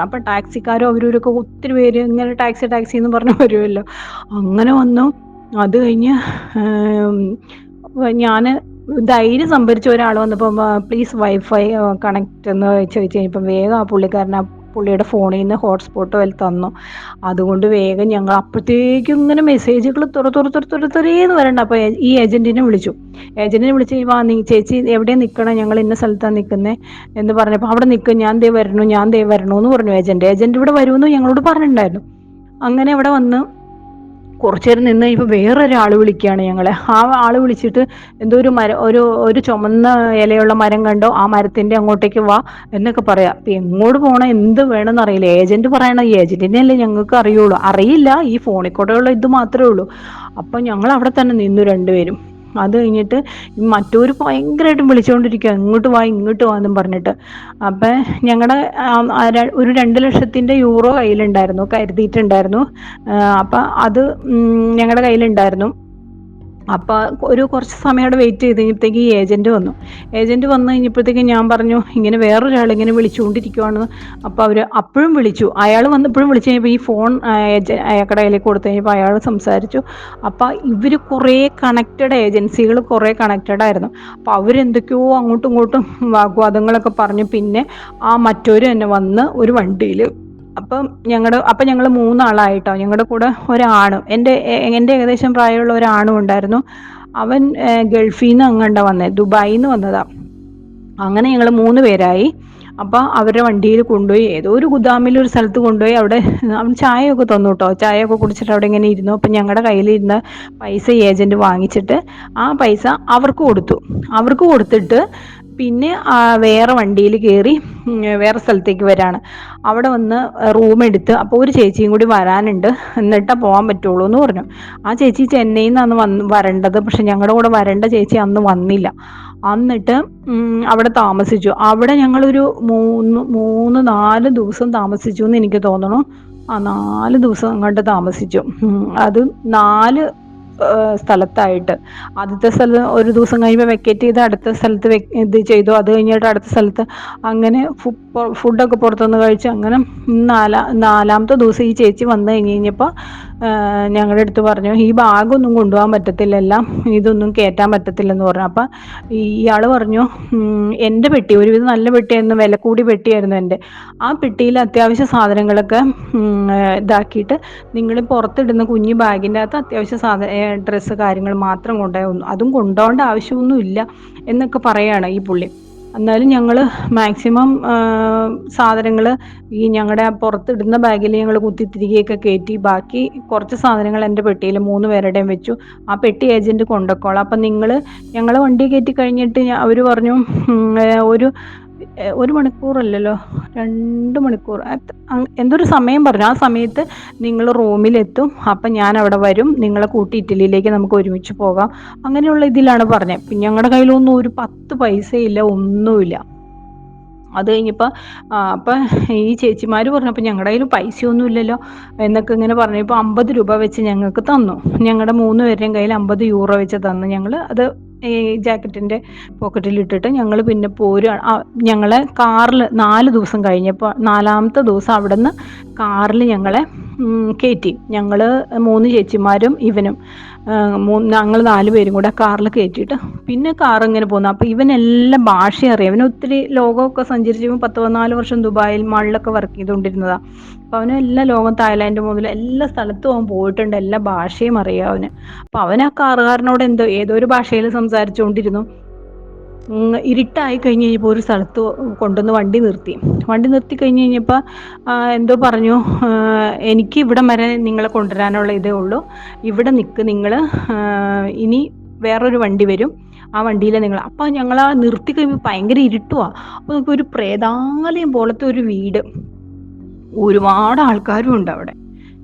അപ്പം ടാക്സിക്കാരും അവരൊക്കെ ഒത്തിരി പേര് ഇങ്ങനെ ടാക്സി എന്ന് പറഞ്ഞ് വരുമല്ലോ, അങ്ങനെ വന്നു. അത് കഴിഞ്ഞ് ഞാൻ ധൈര്യം സംഭരിച്ച ഒരാൾ വന്നപ്പോൾ പ്ലീസ് വൈഫൈ കണക്റ്റ് എന്ന് ചോദിച്ചു കഴിഞ്ഞപ്പം വേഗം ആ പുള്ളിയുടെ ഫോണിൽ നിന്ന് ഹോട്ട്സ്പോട്ട് തന്നു. അതുകൊണ്ട് വേഗം ഞങ്ങൾ അപ്പോഴത്തേക്കും ഇങ്ങനെ മെസ്സേജുകൾ തുറേന്ന് വരണ്ട. അപ്പോൾ ഈ ഏജൻറ്റിനെ വിളിച്ചു കഴിയുമ്പോൾ ചേച്ചി എവിടെയാണ് നിൽക്കണം, ഞങ്ങൾ ഇന്ന സ്ഥലത്താണ് നിൽക്കുന്നത് എന്ന് പറഞ്ഞപ്പോൾ അവിടെ നിൽക്കും, ഞാൻ ദേ വരണു എന്ന് പറഞ്ഞു. ഏജൻറ്റ് ഇവിടെ വരുമെന്ന് ഞങ്ങളോട് പറഞ്ഞിട്ടുണ്ടായിരുന്നു. അങ്ങനെ അവിടെ വന്ന് കുറച്ചു നേരം നിന്ന് കഴിയുമ്പോൾ വേറൊരാൾ വിളിക്കുകയാണ് ഞങ്ങളെ. ആ ആൾ വിളിച്ചിട്ട് എന്തോ ഒരു മരം, ഒരു ചുമന്ന ഇലയുള്ള മരം കണ്ടോ, ആ മരത്തിൻ്റെ അങ്ങോട്ടേക്ക് വാ എന്നൊക്കെ പറയാം. അപ്പം എങ്ങോട്ട് പോകണം, എന്ത് വേണമെന്ന് അറിയില്ല. ഏജൻറ്റ് പറയണം, ഈ ഏജൻറ്റിനെ അല്ലേ ഞങ്ങൾക്ക് അറിയില്ല, ഈ ഫോണിൽ കൂടെയുള്ള ഇത് മാത്രമേ ഉള്ളൂ. അപ്പം ഞങ്ങൾ അവിടെ തന്നെ നിന്നു 2 പേരും. അത് കഴിഞ്ഞിട്ട് മറ്റൊരു ഭയങ്കരമായിട്ടും വിളിച്ചുകൊണ്ടിരിക്കുക, ഇങ്ങോട്ട് വാ എന്നും പറഞ്ഞിട്ട്. അപ്പം ഞങ്ങളുടെ ഒരു 2 ലക്ഷത്തിൻ്റെ യൂറോ കയ്യിലുണ്ടായിരുന്നു, കരുതിയിട്ടുണ്ടായിരുന്നു. അപ്പം അത് ഞങ്ങളുടെ കയ്യിലുണ്ടായിരുന്നു. അപ്പോൾ കുറച്ച് സമയം അവിടെ വെയിറ്റ് ചെയ്ത് കഴിഞ്ഞപ്പോഴത്തേക്ക് ഈ ഏജൻറ്റ് വന്നു കഴിഞ്ഞപ്പോഴത്തേക്ക് ഞാൻ പറഞ്ഞു ഇങ്ങനെ വേറൊരാൾ ഇങ്ങനെ വിളിച്ചുകൊണ്ടിരിക്കുവാണെന്ന്. അപ്പോൾ അവർ അപ്പോഴും വിളിച്ചു. അയാൾ വന്നപ്പോഴും വിളിച്ചു കഴിഞ്ഞപ്പോൾ ഈ ഫോൺ അയാളുടെ കയ്യിലേക്ക് കൊടുത്തു കഴിഞ്ഞപ്പോൾ അയാൾ സംസാരിച്ചു. അപ്പോൾ ഇവർ കുറേ ഏജൻസികൾ കുറേ കണക്റ്റഡ് ആയിരുന്നു. അപ്പോൾ അവരെന്തൊക്കെയോ അങ്ങോട്ടും ഇങ്ങോട്ടും വാഗ്വാദങ്ങളൊക്കെ പറഞ്ഞു. പിന്നെ ആ മറ്റൊരു തന്നെ വന്ന് ഒരു വണ്ടിയിൽ. അപ്പം ഞങ്ങൾ 3 ആളായിട്ടോ. ഞങ്ങളുടെ കൂടെ ഒരാണും എൻ്റെ ഏകദേശം പ്രായമുള്ള ഒരാണും ഉണ്ടായിരുന്നു. അവൻ ഗൾഫിൽ നിന്ന് അങ്ങോട്ടാ വന്നത്, ദുബായിൽ നിന്ന് വന്നതാ. അങ്ങനെ ഞങ്ങൾ 3 പേരായി. അപ്പോൾ അവരുടെ വണ്ടിയിൽ കൊണ്ടുപോയി ഏതോ ഒരു ഗുദാമിൽ ഒരു സ്ഥലത്ത് കൊണ്ടുപോയി. അവിടെ അവൻ ചായയൊക്കെ തന്നു കേട്ടോ. ചായയൊക്കെ കുടിച്ചിട്ട് അവിടെ ഇങ്ങനെ ഇരുന്നു. അപ്പം ഞങ്ങളുടെ കയ്യിലിരുന്ന പൈസ ഏജൻറ്റ് വാങ്ങിച്ചിട്ട് ആ പൈസ അവർക്ക് കൊടുത്തിട്ട് പിന്നെ വേറെ വണ്ടിയിൽ കയറി വേറെ സ്ഥലത്തേക്ക് വരാണ്. അവിടെ വന്ന് റൂം എടുത്ത്. അപ്പോൾ ഒരു ചേച്ചിയും കൂടി വരാനുണ്ട്, എന്നിട്ടാ പോകാൻ പറ്റുള്ളൂ എന്ന് പറഞ്ഞു. ആ ചേച്ചി ചെന്നൈയിൽ നിന്നാണ് വരേണ്ടത്. പക്ഷെ ഞങ്ങളുടെ കൂടെ വരേണ്ട ചേച്ചി അന്ന് വന്നില്ല. എന്നിട്ട് അവിടെ താമസിച്ചു. അവിടെ ഞങ്ങളൊരു 3-4 ദിവസം താമസിച്ചു എന്ന് എനിക്ക് തോന്നണു. 4 ദിവസം അങ്ങോട്ട് താമസിച്ചു. അത് 4 സ്ഥലത്തായിട്ട്. ആദ്യത്തെ സ്ഥലത്ത് ഒരു ദിവസം കഴിയുമ്പോൾ വെക്കേറ്റ് ചെയ്ത് അടുത്ത സ്ഥലത്ത് ഇത് ചെയ്തു. അത് കഴിഞ്ഞിട്ട് അടുത്ത സ്ഥലത്ത്, അങ്ങനെ ഫുഡൊക്കെ പുറത്തുനിന്ന് കഴിച്ച്. അങ്ങനെ 4-ാമത്തെ ദിവസം ഈ ചേച്ചി വന്നു കഴിഞ്ഞപ്പോൾ ഞങ്ങളുടെ അടുത്ത് പറഞ്ഞു ഈ ബാഗൊന്നും കൊണ്ടുപോകാൻ പറ്റത്തില്ല, എല്ലാം ഇതൊന്നും കയറ്റാൻ പറ്റത്തില്ലെന്ന് പറഞ്ഞു. അപ്പം ഇയാൾ പറഞ്ഞു എൻ്റെ പെട്ടി ഒരുവിധം നല്ല പെട്ടിയായിരുന്നു, വില കൂടി പെട്ടിയായിരുന്നു എൻ്റെ. ആ പെട്ടിയിൽ അത്യാവശ്യ സാധനങ്ങളൊക്കെ ഇതാക്കിയിട്ട് നിങ്ങൾ പുറത്തിടുന്ന കുഞ്ഞു ബാഗിൻ്റെ അകത്ത് അത്യാവശ്യ ഡ്രസ്സ് കാര്യങ്ങൾ മാത്രം അതും കൊണ്ടുപോകേണ്ട ആവശ്യമൊന്നുമില്ല എന്നൊക്കെ പറയാണ് ഈ പുള്ളി. എന്നാലും ഞങ്ങൾ മാക്സിമം സാധനങ്ങൾ ഈ ഞങ്ങളുടെ പുറത്തിടുന്ന ബാഗിൽ ഞങ്ങൾ കുത്തിത്തിരികെയൊക്കെ കയറ്റി. ബാക്കി കുറച്ച് സാധനങ്ങൾ എൻ്റെ പെട്ടിയിൽ 3 പേരുടെയും വെച്ചു. ആ പെട്ടി ഏജൻറ്റ് കൊണ്ടുപോയിക്കോളാം. അപ്പം ഞങ്ങൾ വണ്ടി കയറ്റി കഴിഞ്ഞിട്ട് അവർ പറഞ്ഞു 1 മണിക്കൂറല്ലല്ലോ, 2 മണിക്കൂർ എന്തൊരു സമയം പറഞ്ഞു. ആ സമയത്ത് നിങ്ങൾ റോമിലെത്തും, അപ്പം ഞാൻ അവിടെ വരും, നിങ്ങളെ കൂട്ടി ഇറ്റലിയിലേക്ക് നമുക്ക് ഒരുമിച്ച് പോകാം, അങ്ങനെയുള്ള ഇതിലാണ് പറഞ്ഞത്. പിന്നെ ഞങ്ങളുടെ കയ്യിലൊന്നും ഒരു 10 പൈസയില്ല, ഒന്നുമില്ല. അത് കഴിഞ്ഞപ്പോൾ അപ്പം ഈ ചേച്ചിമാർ പറഞ്ഞപ്പോൾ ഞങ്ങളുടെ കയ്യിൽ പൈസയൊന്നും ഇല്ലല്ലോ എന്നൊക്കെ ഇങ്ങനെ പറഞ്ഞപ്പോൾ 50 രൂപ വെച്ച് ഞങ്ങൾക്ക് തന്നു. ഞങ്ങളുടെ 3 പേരുടെയും കയ്യിൽ 50 യൂറോ വെച്ച് തന്നു. ഞങ്ങൾ അത് ഈ ജാക്കറ്റിൻ്റെ പോക്കറ്റിലിട്ടിട്ട് ഞങ്ങൾ പിന്നെ ഞങ്ങളെ കാറിൽ 4 ദിവസം കഴിഞ്ഞപ്പോൾ 4-ാമത്തെ ദിവസം അവിടെ നിന്ന് കാറിൽ ഞങ്ങളെ കയറ്റി. ഞങ്ങൾ 3 ചേച്ചിമാരും ഇവനും ഞങ്ങൾ 4 പേരും കൂടെ കാറിൽ കയറ്റിയിട്ട് പിന്നെ കാർ ഇങ്ങനെ പോകുന്നു. അപ്പോൾ ഇവനെല്ലാം ഭാഷ അറിയാം. ഇവന് ഒത്തിരി ലോകമൊക്കെ സഞ്ചരിച്ച് 14 വർഷം ദുബായിൽ മാളിലൊക്കെ വർക്ക് ചെയ്തുകൊണ്ടിരുന്നതാണ്. അപ്പോൾ അവന് എല്ലാ ലോകം, തായ്ലാൻഡ് മുതൽ എല്ലാ സ്ഥലത്തും അവൻ പോയിട്ടുണ്ട്, എല്ലാ ഭാഷയും അറിയാം അവന്. അപ്പോൾ അവൻ ആ കാറുകാരനോട് ഏതോ ഒരു ഭാഷയിൽ സംസാരിച്ചുകൊണ്ടിരുന്നു. ഇരുട്ടായി കഴിഞ്ഞ് കഴിഞ്ഞപ്പോൾ ഒരു സ്ഥലത്ത് കൊണ്ടുവന്ന് വണ്ടി നിർത്തി കഴിഞ്ഞ് കഴിഞ്ഞപ്പോൾ എന്തോ പറഞ്ഞു, എനിക്ക് ഇവിടം വരെ നിങ്ങളെ കൊണ്ടുവരാനുള്ള ഇതേ ഉള്ളൂ, ഇവിടെ നിൽക്ക് നിങ്ങൾ, ഇനി വേറൊരു വണ്ടി വരും, ആ വണ്ടിയിൽ നിങ്ങൾ. അപ്പോൾ ഞങ്ങൾ ആ നിർത്തി കഴിയുമ്പോൾ ഭയങ്കര ഇരുട്ടുവാണ്. അപ്പോൾ നമുക്ക് ഒരു പ്രേതാലയം പോലത്തെ ഒരു വീട്, ഒരുപാട് ആൾക്കാരും ഉണ്ട് അവിടെ.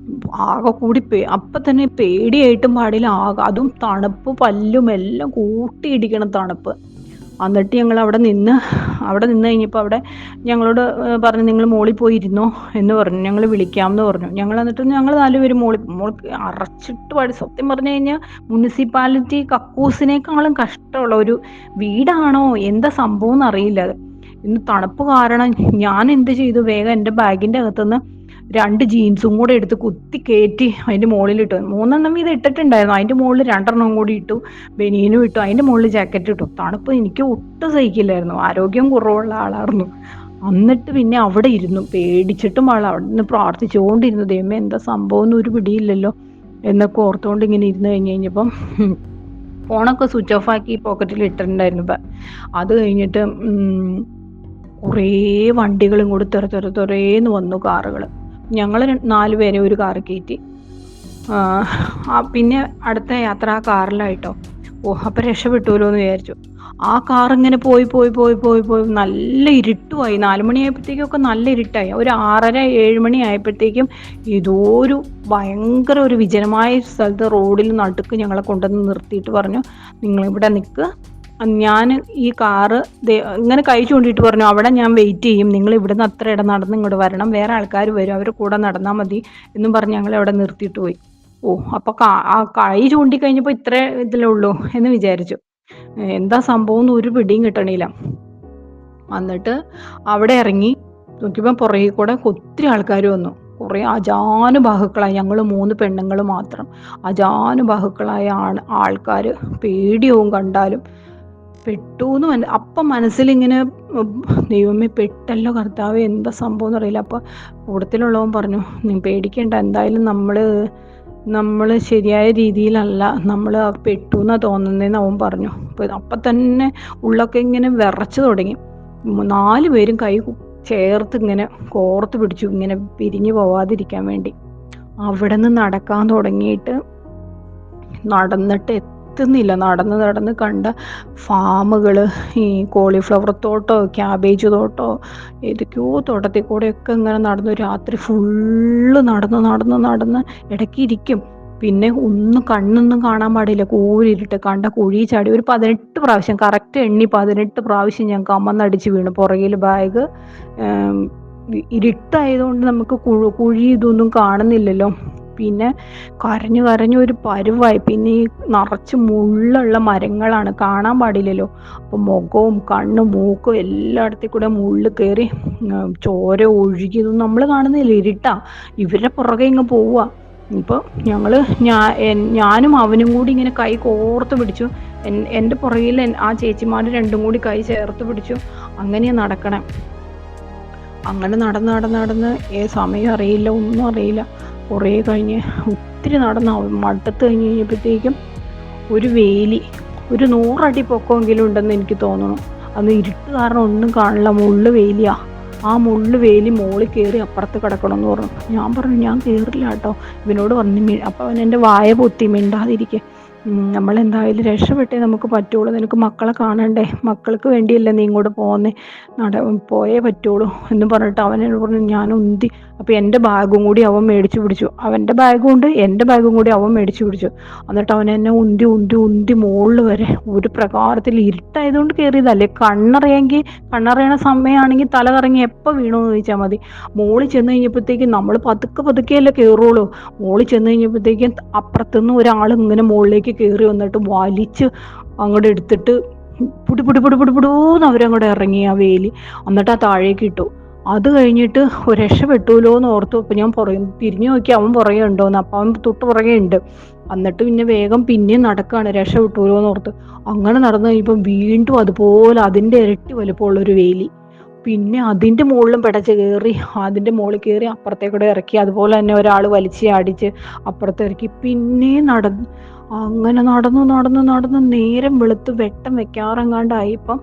ആകെ കൂടി അപ്പം തന്നെ പേടിയായിട്ടും പാടില്ല, അതും തണുപ്പ്, പല്ലും എല്ലാം കൂട്ടിയിടിക്കണം തണുപ്പ്. എന്നിട്ട് ഞങ്ങൾ അവിടെ നിന്ന് കഴിഞ്ഞപ്പോൾ അവിടെ ഞങ്ങളോട് പറഞ്ഞു, നിങ്ങൾ മോളിൽ പോയി ഇരുന്നോ എന്ന് പറഞ്ഞു, ഞങ്ങൾ വിളിക്കാമെന്ന് പറഞ്ഞു. എന്നിട്ട് ഞങ്ങൾ 4 പേര് മോളിൽ അറച്ചിട്ട് പാടി. സത്യം പറഞ്ഞു കഴിഞ്ഞാൽ മുനിസിപ്പാലിറ്റി കക്കൂസിനേക്കാളും കഷ്ടമുള്ള ഒരു വീടാണോ എന്താ സംഭവം എന്നറിയില്ല. അത് ഇന്ന് തണുപ്പ് കാരണം ഞാൻ എന്ത് ചെയ്തു, വേഗം എൻ്റെ ബാഗിൻ്റെ അകത്തുനിന്ന് 2 ജീൻസും കൂടെ എടുത്ത് കുത്തി കയറ്റി അതിൻ്റെ മുകളിലിട്ടു. 3 വീതം ഇട്ടിട്ടുണ്ടായിരുന്നു, അതിൻ്റെ മുകളിൽ 2 കൂടി ഇട്ടു, ബനിയനും ഇട്ടു, അതിൻ്റെ മുകളിൽ ജാക്കറ്റ് ഇട്ടു. തണുപ്പ് എനിക്ക് ഒട്ടും സഹിക്കില്ലായിരുന്നു, ആരോഗ്യം കുറവുള്ള ആളായിരുന്നു. എന്നിട്ട് പിന്നെ അവിടെ ഇരുന്നു, പേടിച്ചിട്ടും അവിടെ നിന്ന് പ്രാർത്ഥിച്ചുകൊണ്ടിരുന്നു, ദൈവമേ എന്താ സംഭവം എന്ന് ഒരു പിടിയില്ലല്ലോ എന്നൊക്കെ ഓർത്തുകൊണ്ട് ഇങ്ങനെ ഇരുന്ന് കഴിഞ്ഞപ്പം ഫോണൊക്കെ സ്വിച്ച് ഓഫ് ആക്കി പോക്കറ്റിൽ ഇട്ടിട്ടുണ്ടായിരുന്നു. ഇപ്പം അത് കഴിഞ്ഞിട്ട് കുറേ വണ്ടികളും കൂടി തുറേന്ന് വന്നു, കാറുകൾ. ഞങ്ങൾ 4 പേരെ ഒരു കാറ് കയറ്റി. പിന്നെ അടുത്ത യാത്ര ആ കാറിലായിട്ടോ. അപ്പം രക്ഷപ്പെട്ടുമല്ലോ എന്ന് വിചാരിച്ചു. ആ കാറിങ്ങനെ പോയി നല്ല ഇരുട്ടുമായി. 4 മണിയായപ്പോഴത്തേക്കൊക്കെ നല്ല ഇരുട്ടായി. ഒരു 6:30-7 മണി ആയപ്പോഴത്തേക്കും ഇതൊരു ഭയങ്കര ഒരു വിജനമായ സ്ഥലത്ത് റോഡിൽ നടുക്ക് ഞങ്ങളെ കൊണ്ടുവന്ന് നിർത്തിയിട്ട് പറഞ്ഞു, നിങ്ങളിവിടെ നിൽക്കുക, ഞാൻ ഈ കാറ് ഇങ്ങനെ കൈ ചൂണ്ടിയിട്ട് പറഞ്ഞു, അവിടെ ഞാൻ വെയിറ്റ് ചെയ്യും, നിങ്ങൾ ഇവിടുന്ന് അത്ര ഇടം നടന്ന് ഇങ്ങോട്ട് വരണം, വേറെ ആൾക്കാർ വരും, അവർ കൂടെ നടന്നാൽ മതി എന്നും പറഞ്ഞ് ഞങ്ങളെ അവിടെ നിർത്തിയിട്ട് പോയി. അപ്പോൾ ആ കൈ ചൂണ്ടിക്കഴിഞ്ഞപ്പോൾ ഇത്ര ഇതിലേ ഉള്ളൂ എന്ന് വിചാരിച്ചു. എന്താ സംഭവം എന്ന് ഒരു പിടിയും കിട്ടണില്ല. എന്നിട്ട് അവിടെ ഇറങ്ങി നോക്കിയപ്പോൾ പുറകെ കൂടെ ഒത്തിരി ആൾക്കാർ വന്നു. കുറേ അജാനുബാഹുക്കളായി, ഞങ്ങൾ 3 പെണ്ണുങ്ങൾ മാത്രം, അജാനുബാഹുക്കളായ ആൾക്കാർ. പേടിയാവും കണ്ടാലും. പെട്ടൂന്ന് അപ്പം മനസ്സിലിങ്ങനെ, ദൈവമേ പെട്ടല്ലോ കർത്താവേ എന്താ സംഭവം എന്നറിയില്ല. അപ്പോൾ കൂട്ടത്തിലുള്ളവൻ പറഞ്ഞു, നീ പേടിക്കണ്ട, എന്തായാലും നമ്മൾ ശരിയായ രീതിയിലല്ല, നമ്മൾ പെട്ടൂന്നാണ് തോന്നുന്നതെന്ന് അവൻ പറഞ്ഞു. അപ്പം തന്നെ ഉള്ളൊക്കെ ഇങ്ങനെ വിറച്ച് തുടങ്ങി. 4 പേരും കൈ ചേർത്ത് ഇങ്ങനെ കോർത്ത് പിടിച്ചു, ഇങ്ങനെ പിരിഞ്ഞു പോവാതിരിക്കാൻ വേണ്ടി. അവിടെ നിന്ന് നടക്കാൻ തുടങ്ങിയിട്ട് നടന്നിട്ട് എത്തുന്നില്ല. നടന്ന് കണ്ട ഫാമുകൾ, ഈ കോളിഫ്ലവർ തോട്ടോ ക്യാബേജ് തോട്ടോ ഏതൊക്കെയോ തോട്ടത്തിൽ കൂടെയൊക്കെ ഇങ്ങനെ നടന്നു. രാത്രി ഫുള്ള് നടന്ന് ഇടയ്ക്ക് ഇരിക്കും, പിന്നെ കണ്ണൊന്നും കാണാൻ പാടില്ല, കൂരിരുട്ട്. കണ്ട കുഴി ചാടി ഒരു 18 പ്രാവശ്യം, കറക്റ്റ് എണ്ണി 18 പ്രാവശ്യം ഞാൻ കമന്നടിച്ച് വീണു. പുറകിൽ ബാഗ്, ഇരുട്ടായതുകൊണ്ട് നമുക്ക് കുഴി ഇതൊന്നും കാണുന്നില്ലല്ലോ. പിന്നെ കരഞ്ഞു ഒരു പരുവായി. പിന്നെ ഈ നിറച്ച് മുള്ളുള്ള മരങ്ങളാണ്, കാണാൻ പാടില്ലല്ലോ. അപ്പോൾ മുഖവും കണ്ണും മൂക്കും എല്ലായിടത്തിൽ കൂടെ മുള്ള് കയറി ചോര ഒഴുകി. ഇതൊന്നും നമ്മൾ കാണുന്നില്ല, ഇരുട്ടാ. ഇവരുടെ പുറകെ ഇങ്ങ് പോവുക. ഇപ്പോൾ ഞാനും അവനും കൂടി ഇങ്ങനെ കൈ കോർത്ത് പിടിച്ചു. എൻ്റെ പുറകിൽ ആ ചേച്ചിമാർ 2 കൂടി കൈ ചേർത്ത് പിടിച്ചു. അങ്ങനെയാണ് നടക്കണേ. അങ്ങനെ നടന്ന് സമയം അറിയില്ല, ഒന്നും അറിയില്ല. കുറേ കഴിഞ്ഞ് ഒത്തിരി നടന്ന് മടുത്ത് കഴിഞ്ഞപ്പോഴത്തേക്കും ഒരു വേലി, ഒരു 100 അടി പൊക്കമെങ്കിലും ഉണ്ടെന്ന് എനിക്ക് തോന്നുന്നു. അന്ന് ഇരുട്ട് കാരണം ഒന്നും കാണില്ല, മുള്ളു വേലിയാ. ആ മുള്ളു വേലി മോളിൽ കയറി അപ്പുറത്ത് കിടക്കണമെന്ന് പറഞ്ഞു. ഞാൻ പറഞ്ഞു ഞാൻ കയറില്ല കേട്ടോ. ഇവനോട് പറഞ്ഞു. അപ്പോൾ അവൻ എൻ്റെ വായ പൊത്തി, മിണ്ടാതിരിക്കെ. നമ്മളെന്തായാലും രക്ഷപ്പെട്ടേ നമുക്ക് പറ്റുള്ളൂ. നിനക്ക് മക്കളെ കാണണ്ടേ, മക്കൾക്ക് വേണ്ടിയല്ലേ നീ ഇങ്ങോട്ട് പോന്നേ, പോയേ പറ്റുള്ളൂ എന്ന് പറഞ്ഞിട്ട് അവനോട് പറഞ്ഞു. ഞാൻ ഉന്തി. അപ്പോൾ എൻ്റെ ബാഗും കൂടി അവൻ മേടിച്ചു പിടിച്ചു. അവൻ്റെ ബാഗും ഉണ്ട്, എൻ്റെ ബാഗും കൂടി അവൻ മേടിച്ചു പിടിച്ചു. എന്നിട്ട് അവൻ എന്നെ ഉന്തി ഉന്തി ഉന്തി മുകളിൽ വരെ ഒരു പ്രകാരത്തിൽ, ഇരുട്ടായതുകൊണ്ട് കയറിയതല്ലേ, കണ്ണറിയണ സമയമാണെങ്കിൽ തല കറങ്ങി എപ്പോൾ വീണോന്ന് ചോദിച്ചാൽ മതി. മോളിൽ ചെന്ന് കഴിഞ്ഞപ്പോഴത്തേക്കും നമ്മൾ പതുക്കെയല്ലേ കയറുള്ളൂ. മോളിൽ ചെന്ന് കഴിഞ്ഞപ്പോഴത്തേക്കും അപ്പുറത്തുനിന്ന് ഒരാൾ ഇങ്ങനെ മുകളിലേക്ക് കയറി വന്നിട്ട് വലിച്ച് അങ്ങോട്ട് എടുത്തിട്ട് പുടിപുടിപുടിപുടിപുടൂന്ന് അവരങ്ങോട്ട് ഇറങ്ങി ആ വേലി. എന്നിട്ട് ആ താഴേക്ക് ഇട്ടു. അത് കഴിഞ്ഞിട്ട് രക്ഷപ്പെട്ടുല്ലോ എന്ന് ഓർത്തു. അപ്പം ഞാൻ തിരിഞ്ഞു നോക്കി അവൻ പുറകെ ഉണ്ടോന്ന്. അപ്പം അവൻ തൊട്ട് പുറകെ ഉണ്ട്. എന്നിട്ട് പിന്നെ വേഗം പിന്നെയും നടക്കുകയാണ്, രക്ഷപ്പെട്ടുല്ലോ എന്ന് ഓർത്ത്. അങ്ങനെ നടന്നു കഴിയുമ്പം വീണ്ടും അതുപോലെ അതിൻ്റെ ഇരട്ടി വലുപ്പമുള്ളൊരു വേലി. പിന്നെ അതിൻ്റെ മുകളിലും പിടച്ച് കയറി, അതിൻ്റെ മുകളിൽ കയറി അപ്പുറത്തേക്കൂടെ ഇറക്കി. അതുപോലെ തന്നെ ഒരാൾ വലിച്ച് അടിച്ച് അപ്പുറത്ത് ഇറക്കി. പിന്നെയും നടന്നു. അങ്ങനെ നടന്നു നേരം വെളുത്ത് വെട്ടം വെക്കാറെങ്ങാണ്ടായിപ്പം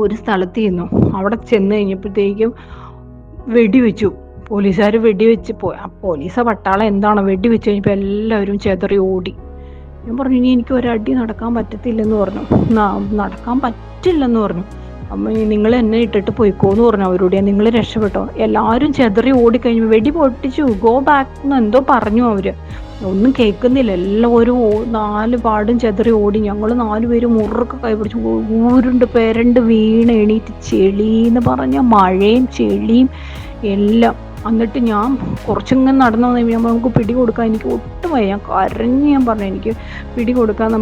ഒരു സ്ഥലത്ത് ചെന്നു. അവിടെ ചെന്ന് കഴിഞ്ഞപ്പോഴത്തേക്കും വെടിവെച്ചു. പോലീസുകാർ വെടിവെച്ച് പോയി. ആ പോലീസോ പട്ടാളം എന്താണോ വെടിവെച്ച് കഴിഞ്ഞപ്പോൾ എല്ലാവരും ചെതറി ഓടി. ഞാൻ പറഞ്ഞു ഇനി എനിക്ക് ഒരടി നടക്കാൻ പറ്റത്തില്ലെന്ന് പറഞ്ഞു. നടക്കാൻ പറ്റില്ലെന്ന് പറഞ്ഞു. അമ്മ നിങ്ങൾ എന്നെ ഇട്ടിട്ട് പോയിക്കോന്ന് പറഞ്ഞു അവരോട്. നിങ്ങൾ രക്ഷപ്പെട്ടോ. എല്ലാവരും ചെതറി ഓടിക്കഴിഞ്ഞു. വെടി പൊട്ടിച്ചു, ഗോ ബാക്ക് എന്ന് എന്തോ പറഞ്ഞു അവർ. ഒന്നും കേൾക്കുന്നില്ല. എല്ലാവരും 4 പാടും ചെതറി ഓടി. ഞങ്ങൾ 4 പേരും മുറുക്കെ കൈ പിടിച്ചു ഊരുണ്ട് പെരണ്ട് വീണ് എണീറ്റ്. ചെളിന്ന് പറഞ്ഞ മഴയും ചെളിയും എല്ലാം. എന്നിട്ട് ഞാൻ കുറച്ചിങ്ങനെ നടന്നു കഴിയുമ്പോൾ നമുക്ക് പിടി കൊടുക്കാൻ എനിക്ക് ഒട്ടും വയ്യ. ഞാൻ കരഞ്ഞ് ഞാൻ പറഞ്ഞു എനിക്ക് പിടി കൊടുക്കാൻ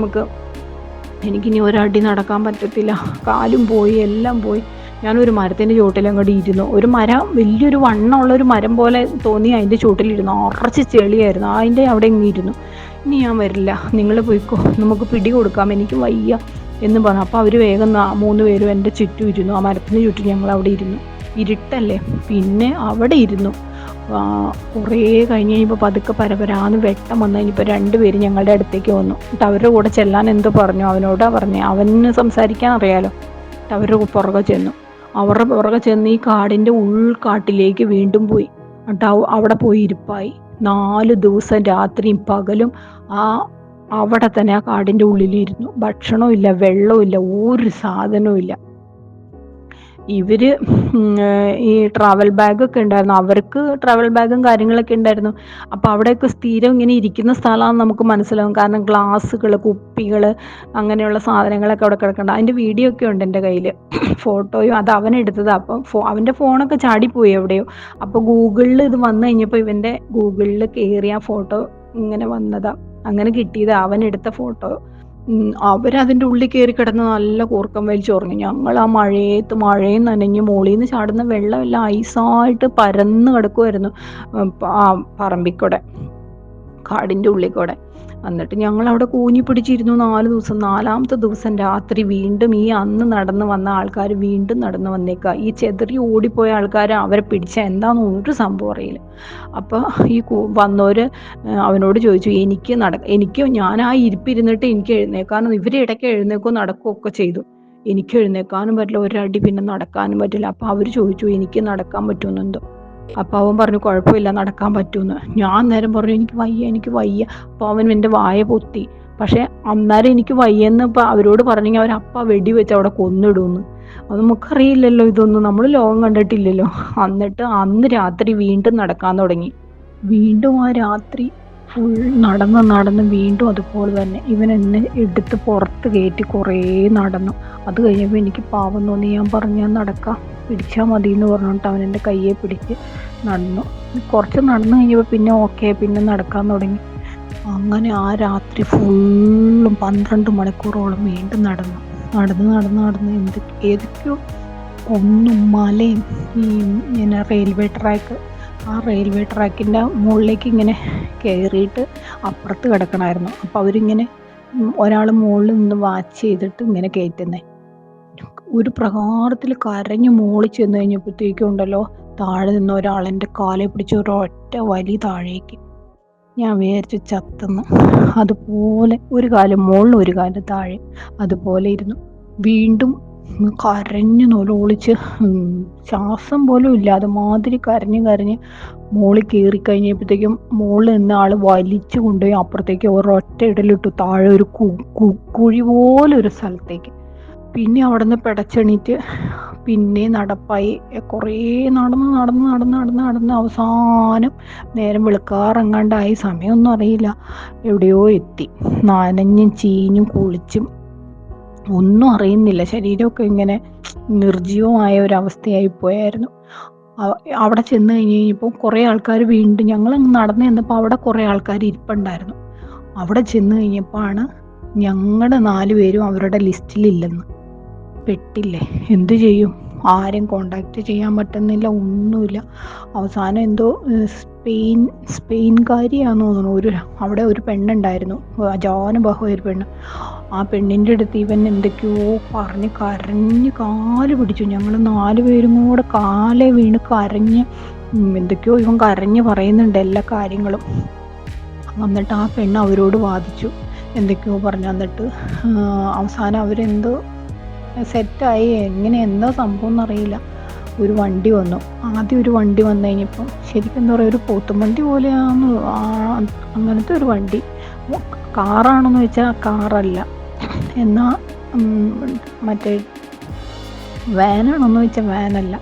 എനിക്കിനി ഒരടി നടക്കാൻ പറ്റത്തില്ല. കാലും പോയി, എല്ലാം പോയി. ഞാനൊരു മരത്തിൻ്റെ ചുവട്ടിൽ അങ്ങോട്ട് ഇരുന്നു. ഒരു മരം, വലിയൊരു വണ്ണമുള്ളൊരു മരം പോലെ തോന്നി അതിൻ്റെ ചുവട്ടിലിരുന്നു. ഉറച്ച് ചെളിയായിരുന്നു. അതിൻ്റെ അവിടെ ഇങ്ങനെ ഇരുന്നു. ഇനി ഞാൻ വരില്ല, നിങ്ങൾ പോയിക്കോ, നമുക്ക് പിടി കൊടുക്കാം, എനിക്ക് വയ്യ എന്ന് പറഞ്ഞു. അപ്പോൾ അവർ വേഗം 3 പേരും എൻ്റെ ചുറ്റും ഇരുന്നു. ആ മരത്തിൻ്റെ ചുറ്റും ഞങ്ങൾ അവിടെ ഇരുന്നു. ഇരുട്ടല്ലേ, പിന്നെ അവിടെ ഇരുന്നു. കുറേ കഴിഞ്ഞ് കഴിഞ്ഞപ്പോൾ പതുക്കെ പരപരാന്ന് വെട്ടം വന്നു കഴിഞ്ഞപ്പോൾ 2 പേര് ഞങ്ങളുടെ അടുത്തേക്ക് വന്നു. എന്നിട്ട് അവരുടെ കൂടെ ചെല്ലാൻ എന്തോ പറഞ്ഞു. അവനോടാ പറഞ്ഞു, അവന് സംസാരിക്കാൻ അറിയാലോ. എന്നിട്ട് അവരുടെ പുറകെ ചെന്നു. അവരുടെ പുറകെ ചെന്ന് ഈ കാടിൻ്റെ ഉൾക്കാട്ടിലേക്ക് വീണ്ടും പോയി. എന്നിട്ട് അവിടെ പോയി ഇരിപ്പായി. 4 ദിവസം രാത്രിയും പകലും അവിടെ തന്നെ ആ കാടിൻ്റെ ഉള്ളിലിരുന്നു. ഭക്ഷണവും ഇല്ല, വെള്ളവും ഇല്ല, ഒരു സാധനവും ഇല്ല. ഇവര് ഈ ട്രാവൽ ബാഗൊക്കെ ഉണ്ടായിരുന്നു. അവർക്ക് ട്രാവൽ ബാഗും കാര്യങ്ങളൊക്കെ ഉണ്ടായിരുന്നു. അപ്പോൾ അവിടെയൊക്കെ സ്ഥിരം ഇങ്ങനെ ഇരിക്കുന്ന സ്ഥലമാണെന്ന് നമുക്ക് മനസ്സിലാവും. കാരണം ഗ്ലാസ്സുകൾ, കുപ്പികൾ, അങ്ങനെയുള്ള സാധനങ്ങളൊക്കെ അവിടെ കിടക്കുന്നുണ്ട്. അതിൻ്റെ വീഡിയോ ഒക്കെ ഉണ്ട് എൻ്റെ കയ്യിൽ, ഫോട്ടോയും. അത് അവനെടുത്തതാണ്. അപ്പം അവൻ്റെ ഫോണൊക്കെ ചാടിപ്പോയി എവിടെയോ. അപ്പോൾ ഗൂഗിളിൽ ഇത് വന്നു കഴിഞ്ഞപ്പോൾ ഇവൻ്റെ ഗൂഗിളിൽ കയറി ആ ഫോട്ടോ ഇങ്ങനെ വന്നതാണ്. അങ്ങനെ കിട്ടിയതാണ് അവനെടുത്ത ഫോട്ടോ. അവരതിൻ്റെ ഉള്ളിൽ കയറി കിടന്ന് നല്ല കൂർക്കം വലിച്ചുറങ്ങി. ഞങ്ങൾ ആ മഴയും നനഞ്ഞ് മോളിൽ നിന്ന് ചാടുന്ന വെള്ളമെല്ലാം ഐസായിട്ട് പരന്ന് കിടക്കുമായിരുന്നു പറമ്പിക്കൂടെ, കാടിൻ്റെ ഉള്ളിൽ കൂടെ. എന്നിട്ട് ഞങ്ങൾ അവിടെ കൂഞ്ഞി പിടിച്ചിരുന്നു 4 ദിവസം. 4ാമത്തെ ദിവസം രാത്രി വീണ്ടും ഈ അന്ന് നടന്നു വന്ന ആൾക്കാർ വീണ്ടും നടന്നു വന്നേക്കുക. ഈ ചെതറി ഓടിപ്പോയ ആൾക്കാർ അവരെ പിടിച്ച എന്താണെന്ന് ഒരു സംഭവം അറിയില്ല. അപ്പോൾ ഈ വന്നവർ അവനോട് ചോദിച്ചു, എനിക്ക് ഞാൻ ആ ഇരിപ്പിരുന്നിട്ട് എനിക്ക് എഴുന്നേക്കാനും, ഇവർ ഇടയ്ക്ക് എഴുന്നേക്കോ നടക്കുകയൊക്കെ ചെയ്തു. എനിക്ക് എഴുന്നേക്കാനും പറ്റില്ല, ഒരടി പിന്നെ നടക്കാനും പറ്റില്ല. അപ്പോൾ അവർ ചോദിച്ചു എനിക്ക് നടക്കാൻ പറ്റുമെന്നെന്തോ. അപ്പോൾ അവൻ പറഞ്ഞു കുഴപ്പമില്ല, നടക്കാൻ പറ്റുമെന്ന്. ഞാൻ നേരം പറഞ്ഞു എനിക്ക് വയ്യ. അപ്പോൾ അവൻ എൻ്റെ വായ പൊത്തി. പക്ഷേ അന്നേരം എനിക്ക് വയ്യെന്ന് ഇപ്പം അവരോട് പറഞ്ഞെങ്കിൽ അവരപ്പ വെടിവെച്ച് അവിടെ കൊന്നിടുമെന്ന്. അത് നമുക്കറിയില്ലല്ലോ, ഇതൊന്നും നമ്മൾ ലോകം കണ്ടിട്ടില്ലല്ലോ. എന്നിട്ട് അന്ന് രാത്രി വീണ്ടും നടക്കാൻ തുടങ്ങി. വീണ്ടും ആ രാത്രി ഫുൾ നടന്ന് വീണ്ടും അതുപോലെ തന്നെ ഇവൻ എന്നെ എടുത്ത് പുറത്ത് കയറ്റി കുറേ നടന്നു. അത് കഴിഞ്ഞപ്പോൾ എനിക്ക് പാവം തോന്നി. ഞാൻ പറഞ്ഞു ഞാൻ നടക്കാം, പിടിച്ചാൽ മതി എന്ന് പറഞ്ഞിട്ട് അവൻ എൻ്റെ കയ്യെ പിടിച്ച് നടന്നു. കുറച്ച് നടന്നു കഴിഞ്ഞപ്പോൾ പിന്നെ ഓക്കെ, പിന്നെ നടക്കാൻ തുടങ്ങി. അങ്ങനെ ആ രാത്രി ഫുള്ളും 12 മണിക്കൂറോളം വീണ്ടും നടന്നു ഏതൊക്കെയോ കുന്നും മലയും ഇങ്ങനെ റെയിൽവേ ട്രാക്ക്. ആ റെയിൽവേ ട്രാക്കിൻ്റെ മുകളിലേക്ക് ഇങ്ങനെ കയറിയിട്ട് അപ്പുറത്ത് കിടക്കണമായിരുന്നു. അപ്പോൾ അവരിങ്ങനെ ഒരാൾ മുകളിൽ നിന്ന് വാച്ച് ചെയ്തിട്ട് ഇങ്ങനെ കയറ്റുന്നേ. ഒരു പ്രകാരത്തിൽ കരഞ്ഞു മോളിൽ ചെന്ന് കഴിഞ്ഞപ്പോഴത്തേക്കും ഉണ്ടല്ലോ, താഴെ നിന്ന് ഒരാളെൻ്റെ കാലെ പിടിച്ച് ഒരൊറ്റ വലി താഴേക്ക്. ഞാൻ വിചാരിച്ചു ചത്തെന്ന്. അതുപോലെ ഒരു കാലം മുകളിൽ ഒരു കാലം താഴെ അതുപോലെ ഇരുന്നു. വീണ്ടും കരഞ്ഞ് നുലോളിച്ച് ശ്വാസം പോലും ഇല്ല, അതുമാതിരി കരഞ്ഞ് കരഞ്ഞ് മോളിൽ കയറി കഴിഞ്ഞപ്പോഴത്തേക്കും മോളിൽ നിന്ന് ആൾ വലിച്ചു കൊണ്ടുപോയി അപ്പുറത്തേക്ക് ഒരൊറ്റ ഇടലിട്ടു, താഴെ ഒരു കുഴി പോലെ ഒരു സ്ഥലത്തേക്ക്. പിന്നെ അവിടെ നിന്ന് പിടച്ചെണീറ്റ് പിന്നെ നടപ്പായി. കുറേ നടന്ന് നടന്ന് നടന്ന് നടന്ന് നടന്ന് അവസാനം നേരം വെളുക്കാറങ്ങാണ്ടായി, സമയമൊന്നും അറിയില്ല, എവിടെയോ എത്തി. നനഞ്ഞും ചീഞ്ഞും കുളിച്ചും ഒന്നും അറിയുന്നില്ല, ശരീരമൊക്കെ ഇങ്ങനെ നിർജീവമായ ഒരവസ്ഥയായി പോയായിരുന്നു. അവിടെ ചെന്ന് കഴിഞ്ഞപ്പോൾ കുറേ ആൾക്കാർ വീണ്ടും, ഞങ്ങൾ നടന്ന് ചെന്നപ്പോൾ അവിടെ കുറേ ആൾക്കാർ ഇരിപ്പുണ്ടായിരുന്നു. അവിടെ ചെന്ന് കഴിഞ്ഞപ്പോഴാണ് ഞങ്ങളുടെ 4 പേരും അവരുടെ ലിസ്റ്റിലില്ലെന്ന്. പെട്ടില്ലേ, എന്തു ചെയ്യും? ആരും കോണ്ടാക്ട് ചെയ്യാൻ പറ്റുന്നില്ല, ഒന്നുമില്ല. അവസാനം എന്തോ സ്പെയിൻകാരിയാണെന്ന് തോന്നുന്നു, അവിടെ ഒരു പെണ്ണുണ്ടായിരുന്നു, അജാനുബാഹുവായ ഒരു പെണ്ണ്. ആ പെണ്ണിൻ്റെ അടുത്ത് ഇവൻ എന്തൊക്കെയോ പറഞ്ഞ് കരഞ്ഞ് കാല് പിടിച്ചു. ഞങ്ങൾ 4 പേരും കൂടെ കാലേ വീണ് കരഞ്ഞ് എന്തൊക്കെയോ ഇവൻ കരഞ്ഞ് പറയുന്നുണ്ട് എല്ലാ കാര്യങ്ങളും. എന്നിട്ട് ആ പെണ്ണ് അവരോട് വാദിച്ചു, എന്തൊക്കെയോ പറഞ്ഞു. എന്നിട്ട് അവസാനം അവരെന്തോ സെറ്റായി, എന്താ സംഭവം എന്നറിയില്ല. ഒരു വണ്ടി വന്നു. ആദ്യം ഒരു വണ്ടി വന്നു കഴിഞ്ഞപ്പം ശരിക്കും എന്താ പറയുക, ഒരു പോത്തും വണ്ടി പോലെയാണ്, അങ്ങനത്തെ ഒരു വണ്ടി. കാറാണെന്ന് വെച്ചാൽ കാറല്ല, എന്നാൽ മറ്റേ വാനാണെന്ന് വെച്ചാൽ വാനല്ല,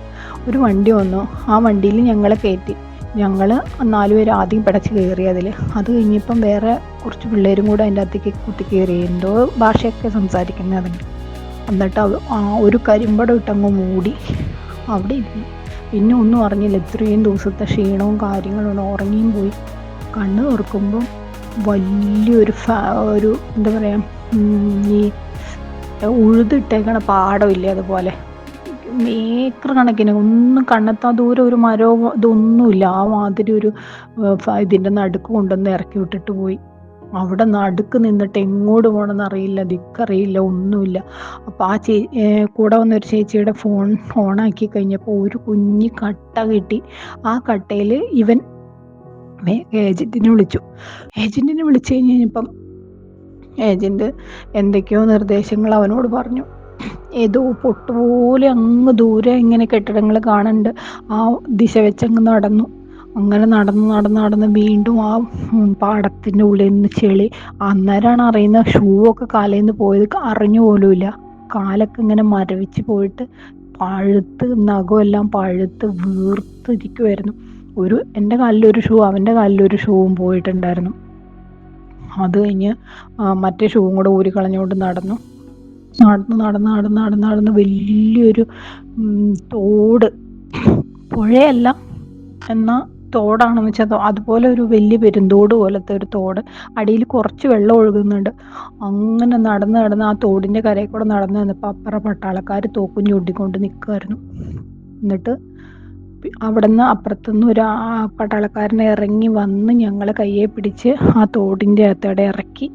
ഒരു വണ്ടി വന്നു. ആ വണ്ടിയിൽ ഞങ്ങളെ കയറ്റി. ഞങ്ങൾ 4 പേര് ആദ്യം പിടച്ച് കയറി അതിൽ. അത് കഴിഞ്ഞപ്പം വേറെ കുറച്ച് പിള്ളേരും കൂടെ അതിൻ്റെ അകത്തേക്ക് കുത്തി കയറി, എന്തോ ഭാഷയൊക്കെ സംസാരിക്കുന്നത് അതുണ്ട്. എന്നിട്ട് ഒരു കരിമ്പടം ഇട്ടങ്ങ് മൂടി അവിടെ ഇരുന്നു. പിന്നെ ഒന്നും അറിഞ്ഞില്ല, ഇത്രയും ദിവസത്തെ ക്ഷീണവും കാര്യങ്ങളും ഉറങ്ങിയും പോയി. കണ്ണ് തുറക്കുമ്പം വലിയൊരു ഒരു എന്താ പറയുക, ഈ ഉഴുതിട്ടേക്കണ പാടമില്ലേ, അതുപോലെ ഏക്കർ കണക്കിന്, ഒന്നും കണ്ണെത്താ ദൂരം ഒരു മരവും ഇതൊന്നുമില്ല. ആ മാതിരി ഒരു ഇതിൻ്റെ നടുക്ക് കൊണ്ടുവന്ന് ഇറക്കി വിട്ടിട്ട് പോയി. അവിടെ നടുക്ക് നിന്നിട്ട് എങ്ങോട്ട് പോകണമെന്ന് അറിയില്ല, ദിക്കറിയില്ല, ഒന്നുമില്ല. അപ്പോൾ ആ കൂടെ വന്നൊരു ചേച്ചിയുടെ ഫോൺ ഓണാക്കി കഴിഞ്ഞപ്പോൾ ഒരു കുഞ്ഞി കട്ട കിട്ടി. ആ കട്ടയിൽ ഇവൻ ഏജൻറ്റിനെ വിളിച്ചു. ഏജൻറ്റിനെ വിളിച്ചു കഴിഞ്ഞപ്പം ഏജൻറ്റ് എന്തൊക്കെയോ നിർദ്ദേശങ്ങൾ അവനോട് പറഞ്ഞു. ഏതോ പൊട്ടുപോലെ അങ്ങ് ദൂരെ ഇങ്ങനെ കെട്ടിടങ്ങൾ കാണുന്നുണ്ട്, ആ ദിശ വെച്ചങ്ങ് നടന്നു. അങ്ങനെ നടന്ന് നടന്ന് നടന്ന് വീണ്ടും ആ പാടത്തിൻ്റെ ഉള്ളിൽ നിന്ന് ചെളി. അന്നേരമാണ് അറിയുന്നത് ഷൂ ഒക്കെ കാലിൽ നിന്ന് പോയത് അറിഞ്ഞു പോലുമില്ല. കാലൊക്കെ ഇങ്ങനെ മരവിച്ച് പോയിട്ട് പഴുത്ത്, നഖമെല്ലാം പഴുത്ത് വീർത്തിരിക്കുമായിരുന്നു. എൻ്റെ കാലിലൊരു ഷൂ, അവൻ്റെ കാലിലൊരു ഷൂവും പോയിട്ടുണ്ടായിരുന്നു. അത് കഴിഞ്ഞ് മറ്റേ ഷൂവും കൂടെ ഊരിക്കളഞ്ഞുകൊണ്ട് നടന്നു നടന്ന് നടന്ന് നടന്ന് നടന്ന് വലിയൊരു തോട്, പുഴയല്ല എന്നാൽ തോടാണെന്ന് വെച്ചാൽ അതുപോലെ ഒരു വലിയ പെരുന്തോട് പോലത്തെ ഒരു തോട്, അടിയിൽ കുറച്ച് വെള്ളം ഒഴുകുന്നുണ്ട്. അങ്ങനെ നടന്ന് നടന്ന് ആ തോടിൻ്റെ കരയിൽ കൂടെ നടന്ന് നിന്നപ്പോൾ അപ്പുറം പട്ടാളക്കാർ തോക്കും ചൂണ്ടിക്കൊണ്ട് നിൽക്കുമായിരുന്നു. എന്നിട്ട് അവിടെ നിന്ന് അപ്പുറത്തുനിന്ന് ഒരു പട്ടാളക്കാരനെ ഇറങ്ങി വന്ന് ഞങ്ങളെ കയ്യെ പിടിച്ച് ആ തോടിൻ്റെ അകത്തൂടെ ഇറക്കി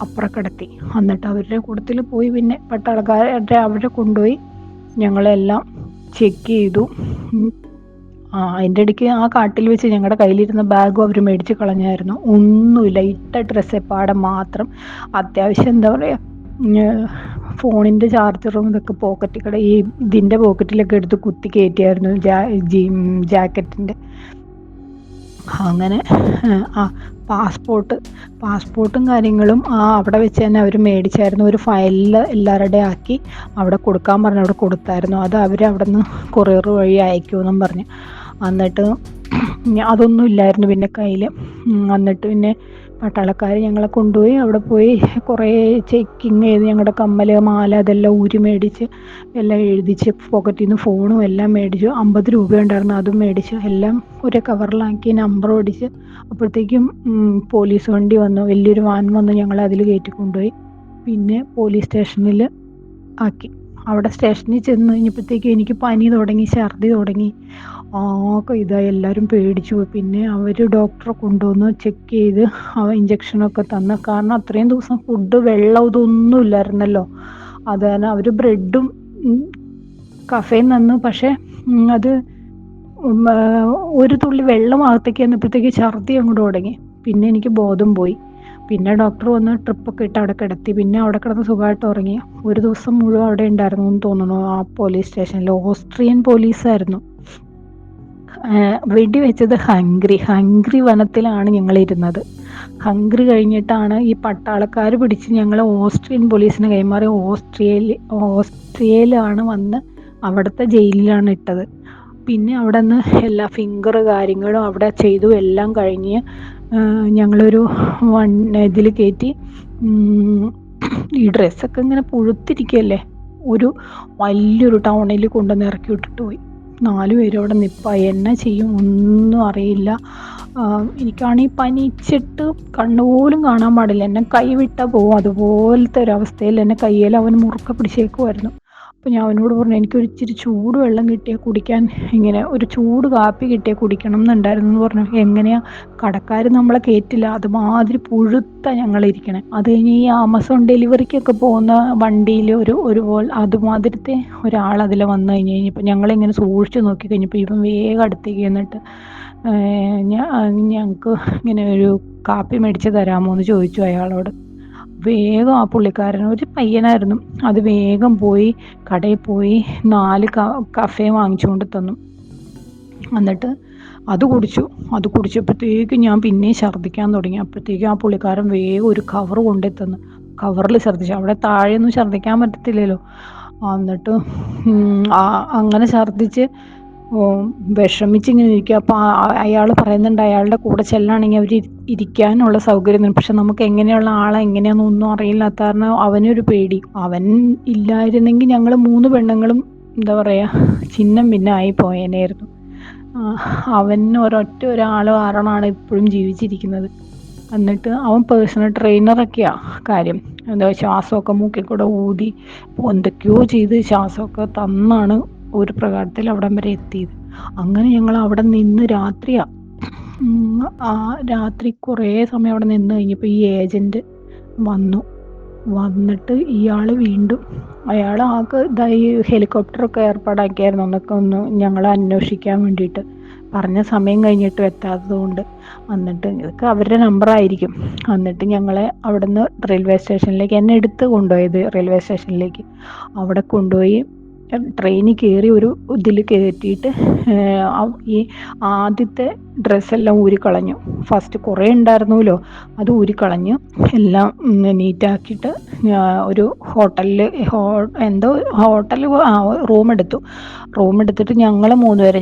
അപ്പുറം കിടത്തി. എന്നിട്ട് അവരുടെ കൂട്ടത്തിൽ പോയി പിന്നെ പട്ടാളക്കാരുടെ അവിടെ കൊണ്ടുപോയി ഞങ്ങളെല്ലാം ചെക്ക് ചെയ്തു. അതിൻ്റെ ഇടയ്ക്ക് ആ കാട്ടിൽ വെച്ച് ഞങ്ങളുടെ കയ്യിലിരുന്ന ബാഗും അവർ മേടിച്ച് കളഞ്ഞായിരുന്നു. ഒന്നുമില്ല, ഇട്ട ഡ്രസ്സ് പാടെ മാത്രം. അത്യാവശ്യം എന്താ പറയുക, ഫോണിൻ്റെ ചാർജറും ഇതൊക്കെ ഈ ഇതിൻ്റെ പോക്കറ്റിലൊക്കെ എടുത്ത് കുത്തി കയറ്റിയായിരുന്നു, ജാക്കറ്റിൻ്റെ. അങ്ങനെ പാസ്പോർട്ടും കാര്യങ്ങളും അവിടെ വെച്ച് തന്നെ അവർ മേടിച്ചായിരുന്നു. ഒരു ഫയലിൽ എല്ലാവരുടെയും ആക്കി അവിടെ കൊടുക്കാൻ പറഞ്ഞു, അവിടെ കൊടുത്തായിരുന്നു. അത് അവർ അവിടെ നിന്ന് കൊറിയർ വഴി അയക്കുമെന്നും പറഞ്ഞു. എന്നിട്ട് അതൊന്നും ഇല്ലായിരുന്നു പിന്നെ കയ്യിൽ. എന്നിട്ട് പിന്നെ പട്ടാളക്കാർ ഞങ്ങളെ കൊണ്ടുപോയി അവിടെ പോയി കുറേ ചെക്കിങ് ചെയ്ത് ഞങ്ങളുടെ കമ്മൽ, മാല അതെല്ലാം ഊരി മേടിച്ച് എല്ലാം എഴുതിച്ച്, പോക്കറ്റിൽ നിന്ന് ഫോണും എല്ലാം മേടിച്ചു. 50 രൂപ ഉണ്ടായിരുന്നു, അതും മേടിച്ചു. എല്ലാം ഒരു കവറിലാക്കി നമ്പർ ഓടിച്ച്. അപ്പോഴത്തേക്കും പോലീസ് വണ്ടി വന്നു, വലിയൊരു വാൻ വന്ന് ഞങ്ങളെ അതിൽ കയറ്റി കൊണ്ടുപോയി. പിന്നെ പോലീസ് സ്റ്റേഷനിൽ ആക്കി. അവിടെ സ്റ്റേഷനിൽ ചെന്ന് കഴിഞ്ഞപ്പോഴത്തേക്കും എനിക്ക് പനി തുടങ്ങി, ഛർദി തുടങ്ങി, ആകെ ഇതായി. എല്ലാവരും പേടിച്ചു പോയി. പിന്നെ അവർ ഡോക്ടറെ കൊണ്ടുവന്ന് ചെക്ക് ചെയ്ത് ഇഞ്ചക്ഷനൊക്കെ തന്നു. കാരണം അത്രയും ദിവസം ഫുഡ്, വെള്ളം ഇതൊന്നും ഇല്ലായിരുന്നല്ലോ. അത് കാരണം അവർ ബ്രെഡും കഫേയും തന്നു. പക്ഷേ അത് ഒരു തുള്ളി വെള്ളം അകത്തേക്ക് വന്നപ്പോഴത്തേക്ക് ഛർദി അങ്ങോട്ട് തുടങ്ങി. പിന്നെ എനിക്ക് ബോധം പോയി. പിന്നെ ഡോക്ടർ വന്ന് ട്രിപ്പൊക്കെ ഇട്ട് അവിടെ കിടത്തി. പിന്നെ അവിടെ കിടന്ന് സുഖമായിട്ട് ഉറങ്ങി. ഒരു ദിവസം മുഴുവൻ അവിടെ ഉണ്ടായിരുന്നു എന്ന് തോന്നുന്നു ആ പോലീസ് സ്റ്റേഷനിൽ. ഓസ്ട്രിയൻ പോലീസായിരുന്നു. വെടിവെച്ചത് ഹംഗ്രി വനത്തിലാണ് ഞങ്ങളിരുന്നത്. ഹംഗ്രി കഴിഞ്ഞിട്ടാണ് ഈ പട്ടാളക്കാർ പിടിച്ച് ഞങ്ങളെ ഓസ്ട്രിയൻ പോലീസിന് കൈമാറി ഓസ്ട്രിയയിലാണ് വന്ന് അവിടുത്തെ ജയിലിലാണ് ഇട്ടത്. പിന്നെ അവിടെ നിന്ന് എല്ലാ ഫിംഗർ കാര്യങ്ങളും അവിടെ ചെയ്തു. എല്ലാം കഴിഞ്ഞ് ഞങ്ങളൊരു ഇതിൽ കയറ്റി. ഈ ഡ്രസ്സൊക്കെ ഇങ്ങനെ പുഴുത്തിരിക്കുകയല്ലേ, ഒരു വലിയൊരു ടൗണിൽ കൊണ്ടുവന്ന് ഇറക്കി വിട്ടിട്ട് പോയി. 4 പേരും അവിടെ നിൽപ്പായി. എന്നാ ചെയ്യും ഒന്നും അറിയില്ല. എനിക്കാണെങ്കിൽ പനിച്ചിട്ട് കണ്ണുപോലും കാണാൻ പാടില്ല. എന്നെ കൈ വിട്ടാൽ പോകും, അതുപോലത്തെ ഒരവസ്ഥയിൽ എന്നെ കയ്യിൽ അവൻ മുറുക്കെ പിടിച്ചേക്കുമായിരുന്നു. അപ്പോൾ ഞാൻ അവനോട് പറഞ്ഞു, എനിക്കൊരു ഇച്ചിരി ചൂട് വെള്ളം കിട്ടിയാൽ കുടിക്കാൻ, ഇങ്ങനെ ഒരു ചൂട് കാപ്പി കിട്ടിയാൽ കുടിക്കണം എന്നുണ്ടായിരുന്നു എന്ന് പറഞ്ഞു. എങ്ങനെയാ, കടക്കാർ നമ്മളെ കയറ്റില്ല, അതുമാതിരി പുഴുത്ത ഞങ്ങളിരിക്കണേ. അത് കഴിഞ്ഞ് ഈ ആമസോൺ ഡെലിവറിക്കൊക്കെ പോകുന്ന വണ്ടിയിൽ അതുമാതിരത്തെ ഒരാൾ അതിൽ വന്നു കഴിഞ്ഞപ്പോൾ ഞങ്ങളിങ്ങനെ സൂക്ഷിച്ച് നോക്കി കഴിഞ്ഞപ്പോൾ ഇവൻ വേഗം അടുത്തേക്ക് എന്നിട്ട് ഞങ്ങൾക്ക് ഇങ്ങനെ ഒരു കാപ്പി മേടിച്ച് തരാമോ എന്ന് ചോദിച്ചു അയാളോട്. വേഗം ആ പുള്ളിക്കാരൻ, ഒരു പയ്യനായിരുന്നു, അത് വേഗം പോയി കടയിൽ പോയി 4 കഫേ വാങ്ങിച്ചുകൊണ്ട് തന്നു. എന്നിട്ട് അത് കുടിച്ചപ്പോഴത്തേക്കും ഞാൻ പിന്നെയും ഛർദ്ദിക്കാൻ തുടങ്ങി. അപ്പോഴത്തേക്കും ആ പുള്ളിക്കാരൻ വേഗം ഒരു കവർ കൊണ്ടുത്തന്നു. കവറിൽ ഛർദ്ദിച്ചു. അവിടെ താഴെയൊന്നും ഛർദ്ദിക്കാൻ പറ്റത്തില്ലല്ലോ. എന്നിട്ട് അങ്ങനെ ഛർദ്ദിച്ച് വിഷമിച്ചിങ്ങനെ ഇരിക്കുക. അപ്പോൾ അയാൾ പറയുന്നുണ്ട് അയാളുടെ കൂടെ ചെല്ലാണെങ്കിൽ അവർ ഇരിക്കാനുള്ള സൗകര്യം. പക്ഷെ നമുക്ക് എങ്ങനെയുള്ള ആളെ എങ്ങനെയാണെന്നൊന്നും അറിയില്ലാത്ത കാരണം അവനൊരു പേടി. അവൻ ഇല്ലായിരുന്നെങ്കിൽ ഞങ്ങൾ 3 പെണ്ണുങ്ങളും എന്താ പറയുക, ചിഹ്നം ഭിന്നമായി പോയേനായിരുന്നു. അവൻ ഒരാൾ കാരണമാണ് ഇപ്പോഴും ജീവിച്ചിരിക്കുന്നത്. എന്നിട്ട് അവൻ പേഴ്സണൽ ട്രെയിനറൊക്കെയാണ് കാര്യം. എന്താ, ശ്വാസമൊക്കെ മൂക്കിൽ കൂടെ ഊതി എന്തൊക്കെയോ ചെയ്ത് ശ്വാസമൊക്കെ തന്നാണ് ഒരു പ്രകാരത്തിൽ അവിടം വരെ എത്തിയത്. അങ്ങനെ ഞങ്ങൾ അവിടെ നിന്ന് രാത്രി കുറേ സമയം അവിടെ നിന്ന് കഴിഞ്ഞപ്പോൾ ഈ ഏജൻറ്റ് വന്നിട്ട് അയാൾ ആകെ ഇതായി ഹെലികോപ്റ്ററൊക്കെ ഏർപ്പാടാക്കിയായിരുന്നു ഒന്ന് ഞങ്ങളെ അന്വേഷിക്കാൻ വേണ്ടിയിട്ട്. പറഞ്ഞ സമയം കഴിഞ്ഞിട്ട് എത്താത്തത് കൊണ്ട്. എന്നിട്ട് ഇതൊക്കെ അവരുടെ നമ്പറായിരിക്കും. എന്നിട്ട് ഞങ്ങളെ അവിടുന്ന് റെയിൽവേ സ്റ്റേഷനിലേക്ക്, എന്നെ എടുത്ത് കൊണ്ടുപോയത് റെയിൽവേ സ്റ്റേഷനിലേക്ക്. അവിടെ കൊണ്ടുപോയി ട്രെയിനിൽ കയറി ഒരു ഇതിൽ കയറ്റിയിട്ട് ഈ ആദ്യത്തെ ഡ്രസ്സെല്ലാം ഊരിക്കളഞ്ഞു. ഫസ്റ്റ് കുറേ ഉണ്ടായിരുന്നല്ലോ, അത് ഊരിക്കളഞ്ഞ് എല്ലാം നീറ്റാക്കിയിട്ട് ഒരു ഹോട്ടലിൽ റൂമെടുത്തിട്ട് ഞങ്ങൾ 3 പേരെ,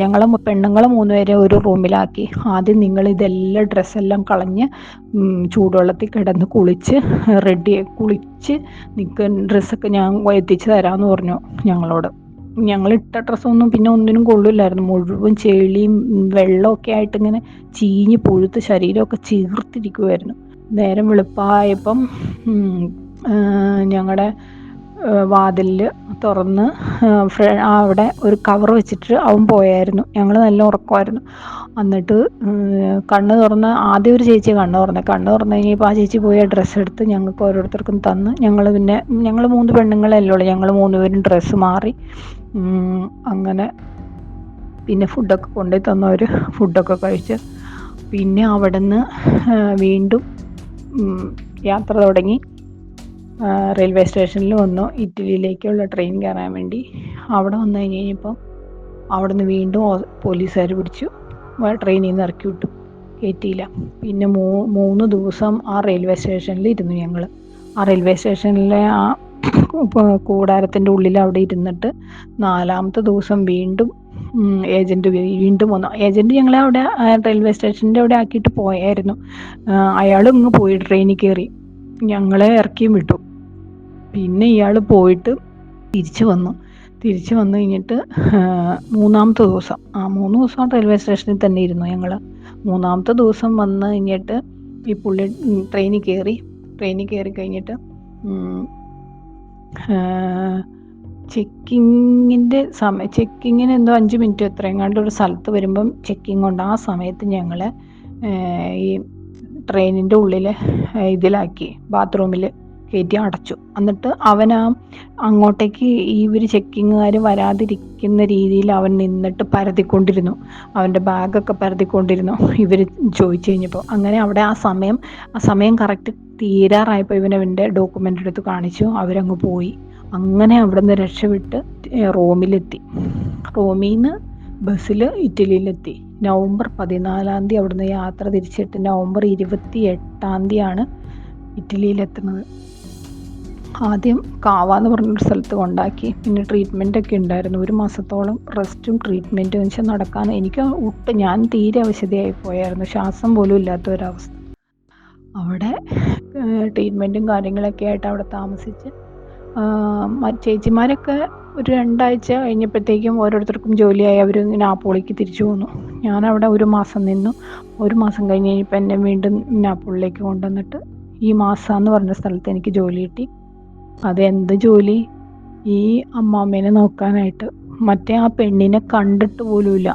പെണ്ണുങ്ങൾ 3 പേരെ ഒരു റൂമിലാക്കി. ആദ്യം നിങ്ങൾ ഇതെല്ലാം ഡ്രസ്സെല്ലാം കളഞ്ഞ് ചൂടുവെള്ളത്തിൽ കിടന്ന് കുളിച്ച് ഡ്രസ്സൊക്കെ ഞാൻ എത്തിച്ച് തരാമെന്ന് പറഞ്ഞു ഞങ്ങളോട്. ഞങ്ങളിട്ട ഡ്രസ്സൊന്നും പിന്നെ ഒന്നിനും കൊള്ളില്ലായിരുന്നു. മുഴുവൻ ചെളിയും വെള്ളമൊക്കെ ആയിട്ട് ഇങ്ങനെ ചീഞ്ഞ് പുഴുത്ത് ശരീരമൊക്കെ ചീർത്തിരിക്കുമായിരുന്നു. നേരം വെളുപ്പായപ്പം ഞങ്ങളുടെ വാതിലിൽ തുറന്ന് അവിടെ ഒരു കവർ വെച്ചിട്ട് അവൻ പോയായിരുന്നു. ഞങ്ങൾ നല്ല ഉറക്കമായിരുന്നു. എന്നിട്ട് കണ്ണ് തുറന്ന് ആദ്യം ഒരു ചേച്ചി കണ്ണ് തുറന്ന് കഴിഞ്ഞപ്പോൾ ആ ചേച്ചി പോയി ഡ്രസ്സ് എടുത്ത് ഞങ്ങൾക്ക് ഓരോരുത്തർക്കും തന്ന്. ഞങ്ങൾ 3 പെണ്ണുങ്ങളല്ലേ ഉള്ളൂ, ഞങ്ങൾ 3 പേരും ഡ്രസ്സ് മാറി. അങ്ങനെ പിന്നെ ഫുഡൊക്കെ കൊണ്ടുപോയി തന്നവർ ഫുഡൊക്കെ കഴിച്ച് പിന്നെ അവിടെ നിന്ന് വീണ്ടും യാത്ര തുടങ്ങി. റെയിൽവേ സ്റ്റേഷനിൽ വന്നു ഇറ്റലിയിലേക്കുള്ള ട്രെയിൻ കയറാൻ വേണ്ടി. അവിടെ വന്നു കഴിഞ്ഞപ്പോൾ അവിടെ നിന്ന് വീണ്ടും പോലീസുകാർ പിടിച്ചു, ട്രെയിനിൽ നിന്ന് ഇറക്കി വിട്ടു, കയറ്റിയില്ല. പിന്നെ 3 ദിവസം ആ റെയിൽവേ സ്റ്റേഷനിൽ ഇരുന്നു ഞങ്ങൾ. ആ റെയിൽവേ സ്റ്റേഷനിലെ ആ കൂടാരത്തിൻ്റെ ഉള്ളിൽ അവിടെ ഇരുന്നിട്ട് 4ാമത്തെ ദിവസം വീണ്ടും ഏജൻറ്റ് വീണ്ടും വന്നു. ഏജൻറ്റ് ഞങ്ങളെ അവിടെ റെയിൽവേ സ്റ്റേഷൻ്റെ അവിടെ ആക്കിയിട്ട് പോയായിരുന്നു. അയാൾ ഇങ്ങ് പോയി ട്രെയിനിൽ കയറി ഞങ്ങളെ ഇറക്കിയും വിട്ടു. പിന്നെ ഇയാൾ പോയിട്ട് തിരിച്ചു വന്നു കഴിഞ്ഞിട്ട് 3ാമത്തെ ദിവസം 3 ദിവസം റെയിൽവേ സ്റ്റേഷനിൽ തന്നെ ഇരുന്നു ഞങ്ങൾ. 3ാമത്തെ ദിവസം വന്ന് കഴിഞ്ഞിട്ട് ഈ പുള്ളി ട്രെയിനിൽ കയറി കഴിഞ്ഞിട്ട് ചെക്കിങ്ങിന് എന്തോ 5 മിനിറ്റ് എത്രയെങ്ങാണ്ട് ഒരു സ്ഥലത്ത് വരുമ്പം ചെക്കിങ് ഉണ്ട്. ആ സമയത്ത് ഞങ്ങളെ ഈ ട്രെയിനിൻ്റെ ഉള്ളിൽ ഇതിലാക്കി, ബാത്റൂമിൽ കയറ്റി അടച്ചു. എന്നിട്ട് അങ്ങോട്ടേക്ക് ഇവർ ചെക്കിങ്ങുകാർ വരാതിരിക്കുന്ന രീതിയിൽ അവൻ നിന്നിട്ട് പരതിക്കൊണ്ടിരുന്നു. അവൻ്റെ ബാഗൊക്കെ പരതിക്കൊണ്ടിരുന്നു ഇവർ ചോദിച്ചു കഴിഞ്ഞപ്പോൾ. അങ്ങനെ അവിടെ ആ സമയം കറക്റ്റ് തീരാറായപ്പോൾ അവൻ്റെ ഡോക്യുമെൻ്റ് എടുത്ത് കാണിച്ചു. അവരങ്ങ് പോയി. അങ്ങനെ അവിടെ നിന്ന് രക്ഷപ്പെട്ട് റോമിലെത്തി. റോമിൽ നിന്ന് ബസ്സിൽ ഇറ്റലിയിലെത്തി. നവംബർ 14 അവിടുന്ന് യാത്ര തിരിച്ചിട്ട് നവംബർ 28 ഇറ്റലിയിലെത്തുന്നത്. ആദ്യം കാവ എന്ന് പറഞ്ഞൊരു സ്ഥലത്ത് കൊണ്ടാക്കി. പിന്നെ ട്രീറ്റ്മെൻറ്റൊക്കെ ഉണ്ടായിരുന്നു. 1 മാസത്തോളം റെസ്റ്റും ട്രീറ്റ്മെൻറ്റും വെച്ചാൽ നടക്കാൻ ഞാൻ തീരെ അവശതയായി പോയായിരുന്നു. ശ്വാസം പോലും ഇല്ലാത്ത ഒരവസ്ഥ. അവിടെ ട്രീറ്റ്മെൻറ്റും കാര്യങ്ങളൊക്കെ ആയിട്ട് അവിടെ താമസിച്ച് ചേച്ചിമാരൊക്കെ ഒരു 2 ആഴ്ച കഴിഞ്ഞപ്പോഴത്തേക്കും ഓരോരുത്തർക്കും ജോലിയായി അവർ നാപ്പോളിക്ക് തിരിച്ചു പോന്നു. ഞാനവിടെ 1 മാസം നിന്നു. 1 മാസം കഴിഞ്ഞ് കഴിഞ്ഞപ്പോൾ എന്നെ വീണ്ടും നാപ്പോളിലേക്ക് കൊണ്ടുവന്നിട്ട് ഈ മാസ എന്ന് പറഞ്ഞ സ്ഥലത്ത് എനിക്ക് ജോലി കിട്ടി. അതെന്ത് ജോലി? ഈ അമ്മാമ്മേനെ നോക്കാനായിട്ട്. മറ്റേ ആ പെണ്ണിനെ കണ്ടിട്ട് പോലുമില്ല.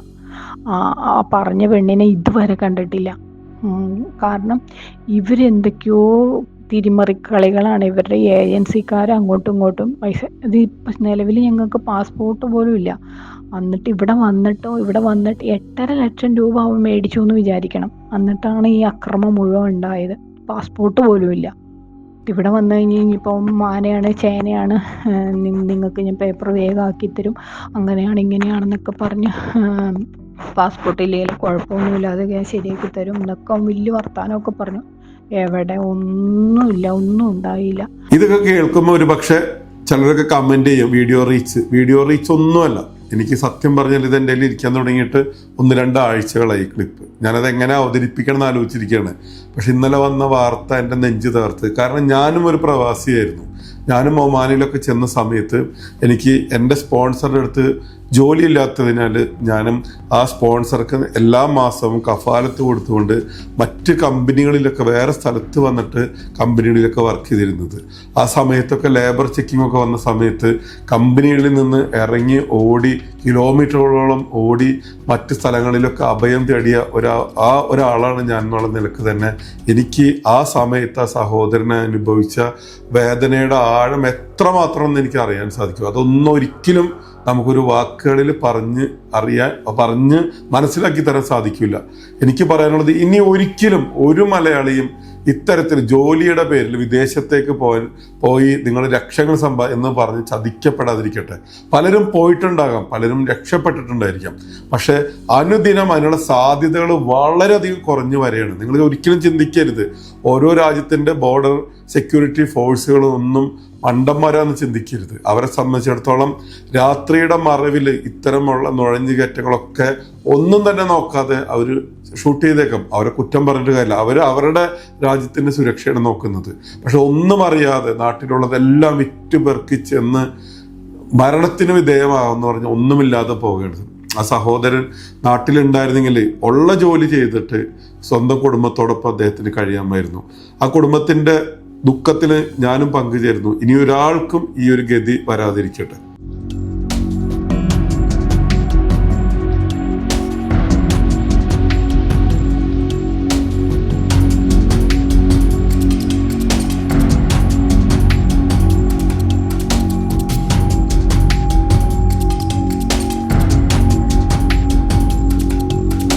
ആ പറഞ്ഞ പെണ്ണിനെ ഇതുവരെ കണ്ടിട്ടില്ല. കാരണം ഇവരെന്തൊക്കെയോ തിരിമറിക്കളികളാണ് ഇവരുടെ ഏജൻസിക്കാർ അങ്ങോട്ടും ഇങ്ങോട്ടും പൈസ. ഇത് ഇപ്പം നിലവിൽ ഞങ്ങൾക്ക് പാസ്പോർട്ട് പോലും ഇല്ല. എന്നിട്ട് ഇവിടെ വന്നിട്ട് 8.5 ലക്ഷം രൂപ അവൻ മേടിച്ചു എന്ന് വിചാരിക്കണം. എന്നിട്ടാണ് ഈ അക്രമം മുഴുവൻ ഉണ്ടായത്. പാസ്പോർട്ട് പോലും ഇല്ല. ഇവിടെ വന്നു കഴിഞ്ഞ് കഴിഞ്ഞപ്പോൾ മാനയാണ് ചേനയാണ്, നിങ്ങൾക്ക് ഞാൻ പേപ്പർ വേഗം ആക്കിത്തരും, അങ്ങനെയാണ് ഇങ്ങനെയാണെന്നൊക്കെ പറഞ്ഞ് പാസ്പോർട്ട് ഇല്ലെങ്കിൽ കുഴപ്പമൊന്നുമില്ല, അത് ഞാൻ ശരിയാക്കി തരും എന്നൊക്കെ വലിയ വർത്താനമൊക്കെ പറഞ്ഞു. എവിടെ ഒന്നുമില്ല, ഒന്നും ഉണ്ടായില്ല. ഇതൊക്കെ കേൾക്കുമ്പോൾ ഒരു പക്ഷെ ചിലരൊക്കെ കമന്റ് ചെയ്യും വീഡിയോ റീച്ച് ഒന്നുമല്ല. എനിക്ക് സത്യം പറഞ്ഞാൽ ഇത് എൻ്റെ കയ്യിൽ ഇരിക്കാൻ തുടങ്ങിയിട്ട് 1-2 ആഴ്ചകളായി ക്ലിപ്പ്. ഞാനത് എങ്ങനെ അവതരിപ്പിക്കണം എന്ന് ആലോചിച്ചിരിക്കുകയാണ്. പക്ഷെ ഇന്നലെ വന്ന വാർത്ത എൻ്റെ നെഞ്ച് തകർത്ത്. കാരണം ഞാനും ഒരു പ്രവാസിയായിരുന്നു. ഞാനും ഒമാനിലൊക്കെ ചെന്ന സമയത്ത് എനിക്ക് എൻ്റെ സ്പോൺസറുടെ അടുത്ത് ജോലിയില്ലാത്തതിനാൽ ഞാനും ആ സ്പോൺസർക്ക് എല്ലാ മാസവും കഫാലത്ത് കൊടുത്തുകൊണ്ട് മറ്റ് കമ്പനികളിലൊക്കെ വേറെ സ്ഥലത്ത് വന്നിട്ട് കമ്പനികളിലൊക്കെ വർക്ക് ചെയ്തിരുന്നത്. ആ സമയത്തൊക്കെ ലേബർ ചെക്കിംഗ് ഒക്കെ വന്ന സമയത്ത് കമ്പനികളിൽ നിന്ന് ഇറങ്ങി ഓടി കിലോമീറ്ററുകളോളം ഓടി മറ്റ് സ്ഥലങ്ങളിലൊക്കെ അഭയം തേടിയ ഒരാളാണ് ഞാൻ എന്നുള്ള നിലക്ക് തന്നെ എനിക്ക് ആ സമയത്ത് ആ സഹോദരനെ അനുഭവിച്ച വേദനയുടെ ആഴം എത്രമാത്രം എന്ന് എനിക്ക് അറിയാൻ സാധിക്കും. അതൊന്നും ഒരിക്കലും നമുക്കൊരു വാക്കുകളിൽ പറഞ്ഞ് മനസ്സിലാക്കി തരാൻ സാധിക്കില്ല. എനിക്ക് പറയാനുള്ളത്, ഇനി ഒരിക്കലും ഒരു മലയാളിയും ഇത്തരത്തിൽ ജോലിയുടെ പേരിൽ വിദേശത്തേക്ക് പോയി നിങ്ങൾ ലക്ഷങ്ങൾ എന്ന് പറഞ്ഞ് ചതിക്കപ്പെടാതിരിക്കട്ടെ. പലരും പോയിട്ടുണ്ടാകാം, പലരും രക്ഷപ്പെട്ടിട്ടുണ്ടായിരിക്കാം. പക്ഷെ അനുദിനം അതിനുള്ള സാധ്യതകൾ വളരെയധികം കുറഞ്ഞു വരികയാണ്. നിങ്ങൾ ഒരിക്കലും ചിന്തിക്കരുത് ഓരോ രാജ്യത്തിൻ്റെ ബോർഡർ സെക്യൂരിറ്റി ഫോഴ്സുകളും ഒന്നും മണ്ടന്മാരാന്ന് ചിന്തിക്കരുത്. അവരെ സംബന്ധിച്ചിടത്തോളം രാത്രിയുടെ മറവിൽ ഇത്തരമുള്ള നുഴഞ്ഞുകയറ്റങ്ങളൊക്കെ ഒന്നും തന്നെ നോക്കാതെ അവർ ഷൂട്ട് ചെയ്തേക്കാം. അവരെ കുറ്റം പറഞ്ഞിട്ട് കാര്യമില്ല. അവർ അവരുടെ രാജ്യത്തിൻ്റെ സുരക്ഷയാണ് നോക്കുന്നത്. പക്ഷെ ഒന്നും അറിയാതെ നാട്ടിലുള്ളതെല്ലാം വിറ്റുപെറുക്കി ചെന്ന് മരണത്തിന് വിധേയമാകുമെന്ന് പറഞ്ഞ് ഒന്നുമില്ലാതെ പോകരുത്. ആ സഹോദരൻ നാട്ടിലുണ്ടായിരുന്നെങ്കിൽ ഉള്ള ജോലി ചെയ്തിട്ട് സ്വന്തം കുടുംബത്തോടൊപ്പം അദ്ദേഹത്തിന് കഴിയാമായിരുന്നു. ആ കുടുംബത്തിൻ്റെ ദുഃഖത്തിൽ ഞാനും പങ്കുചേരുന്നു. ഇനി ഒരാൾക്കും ഈ ഒരു ഗതി വരാതിരിക്കട്ടെ.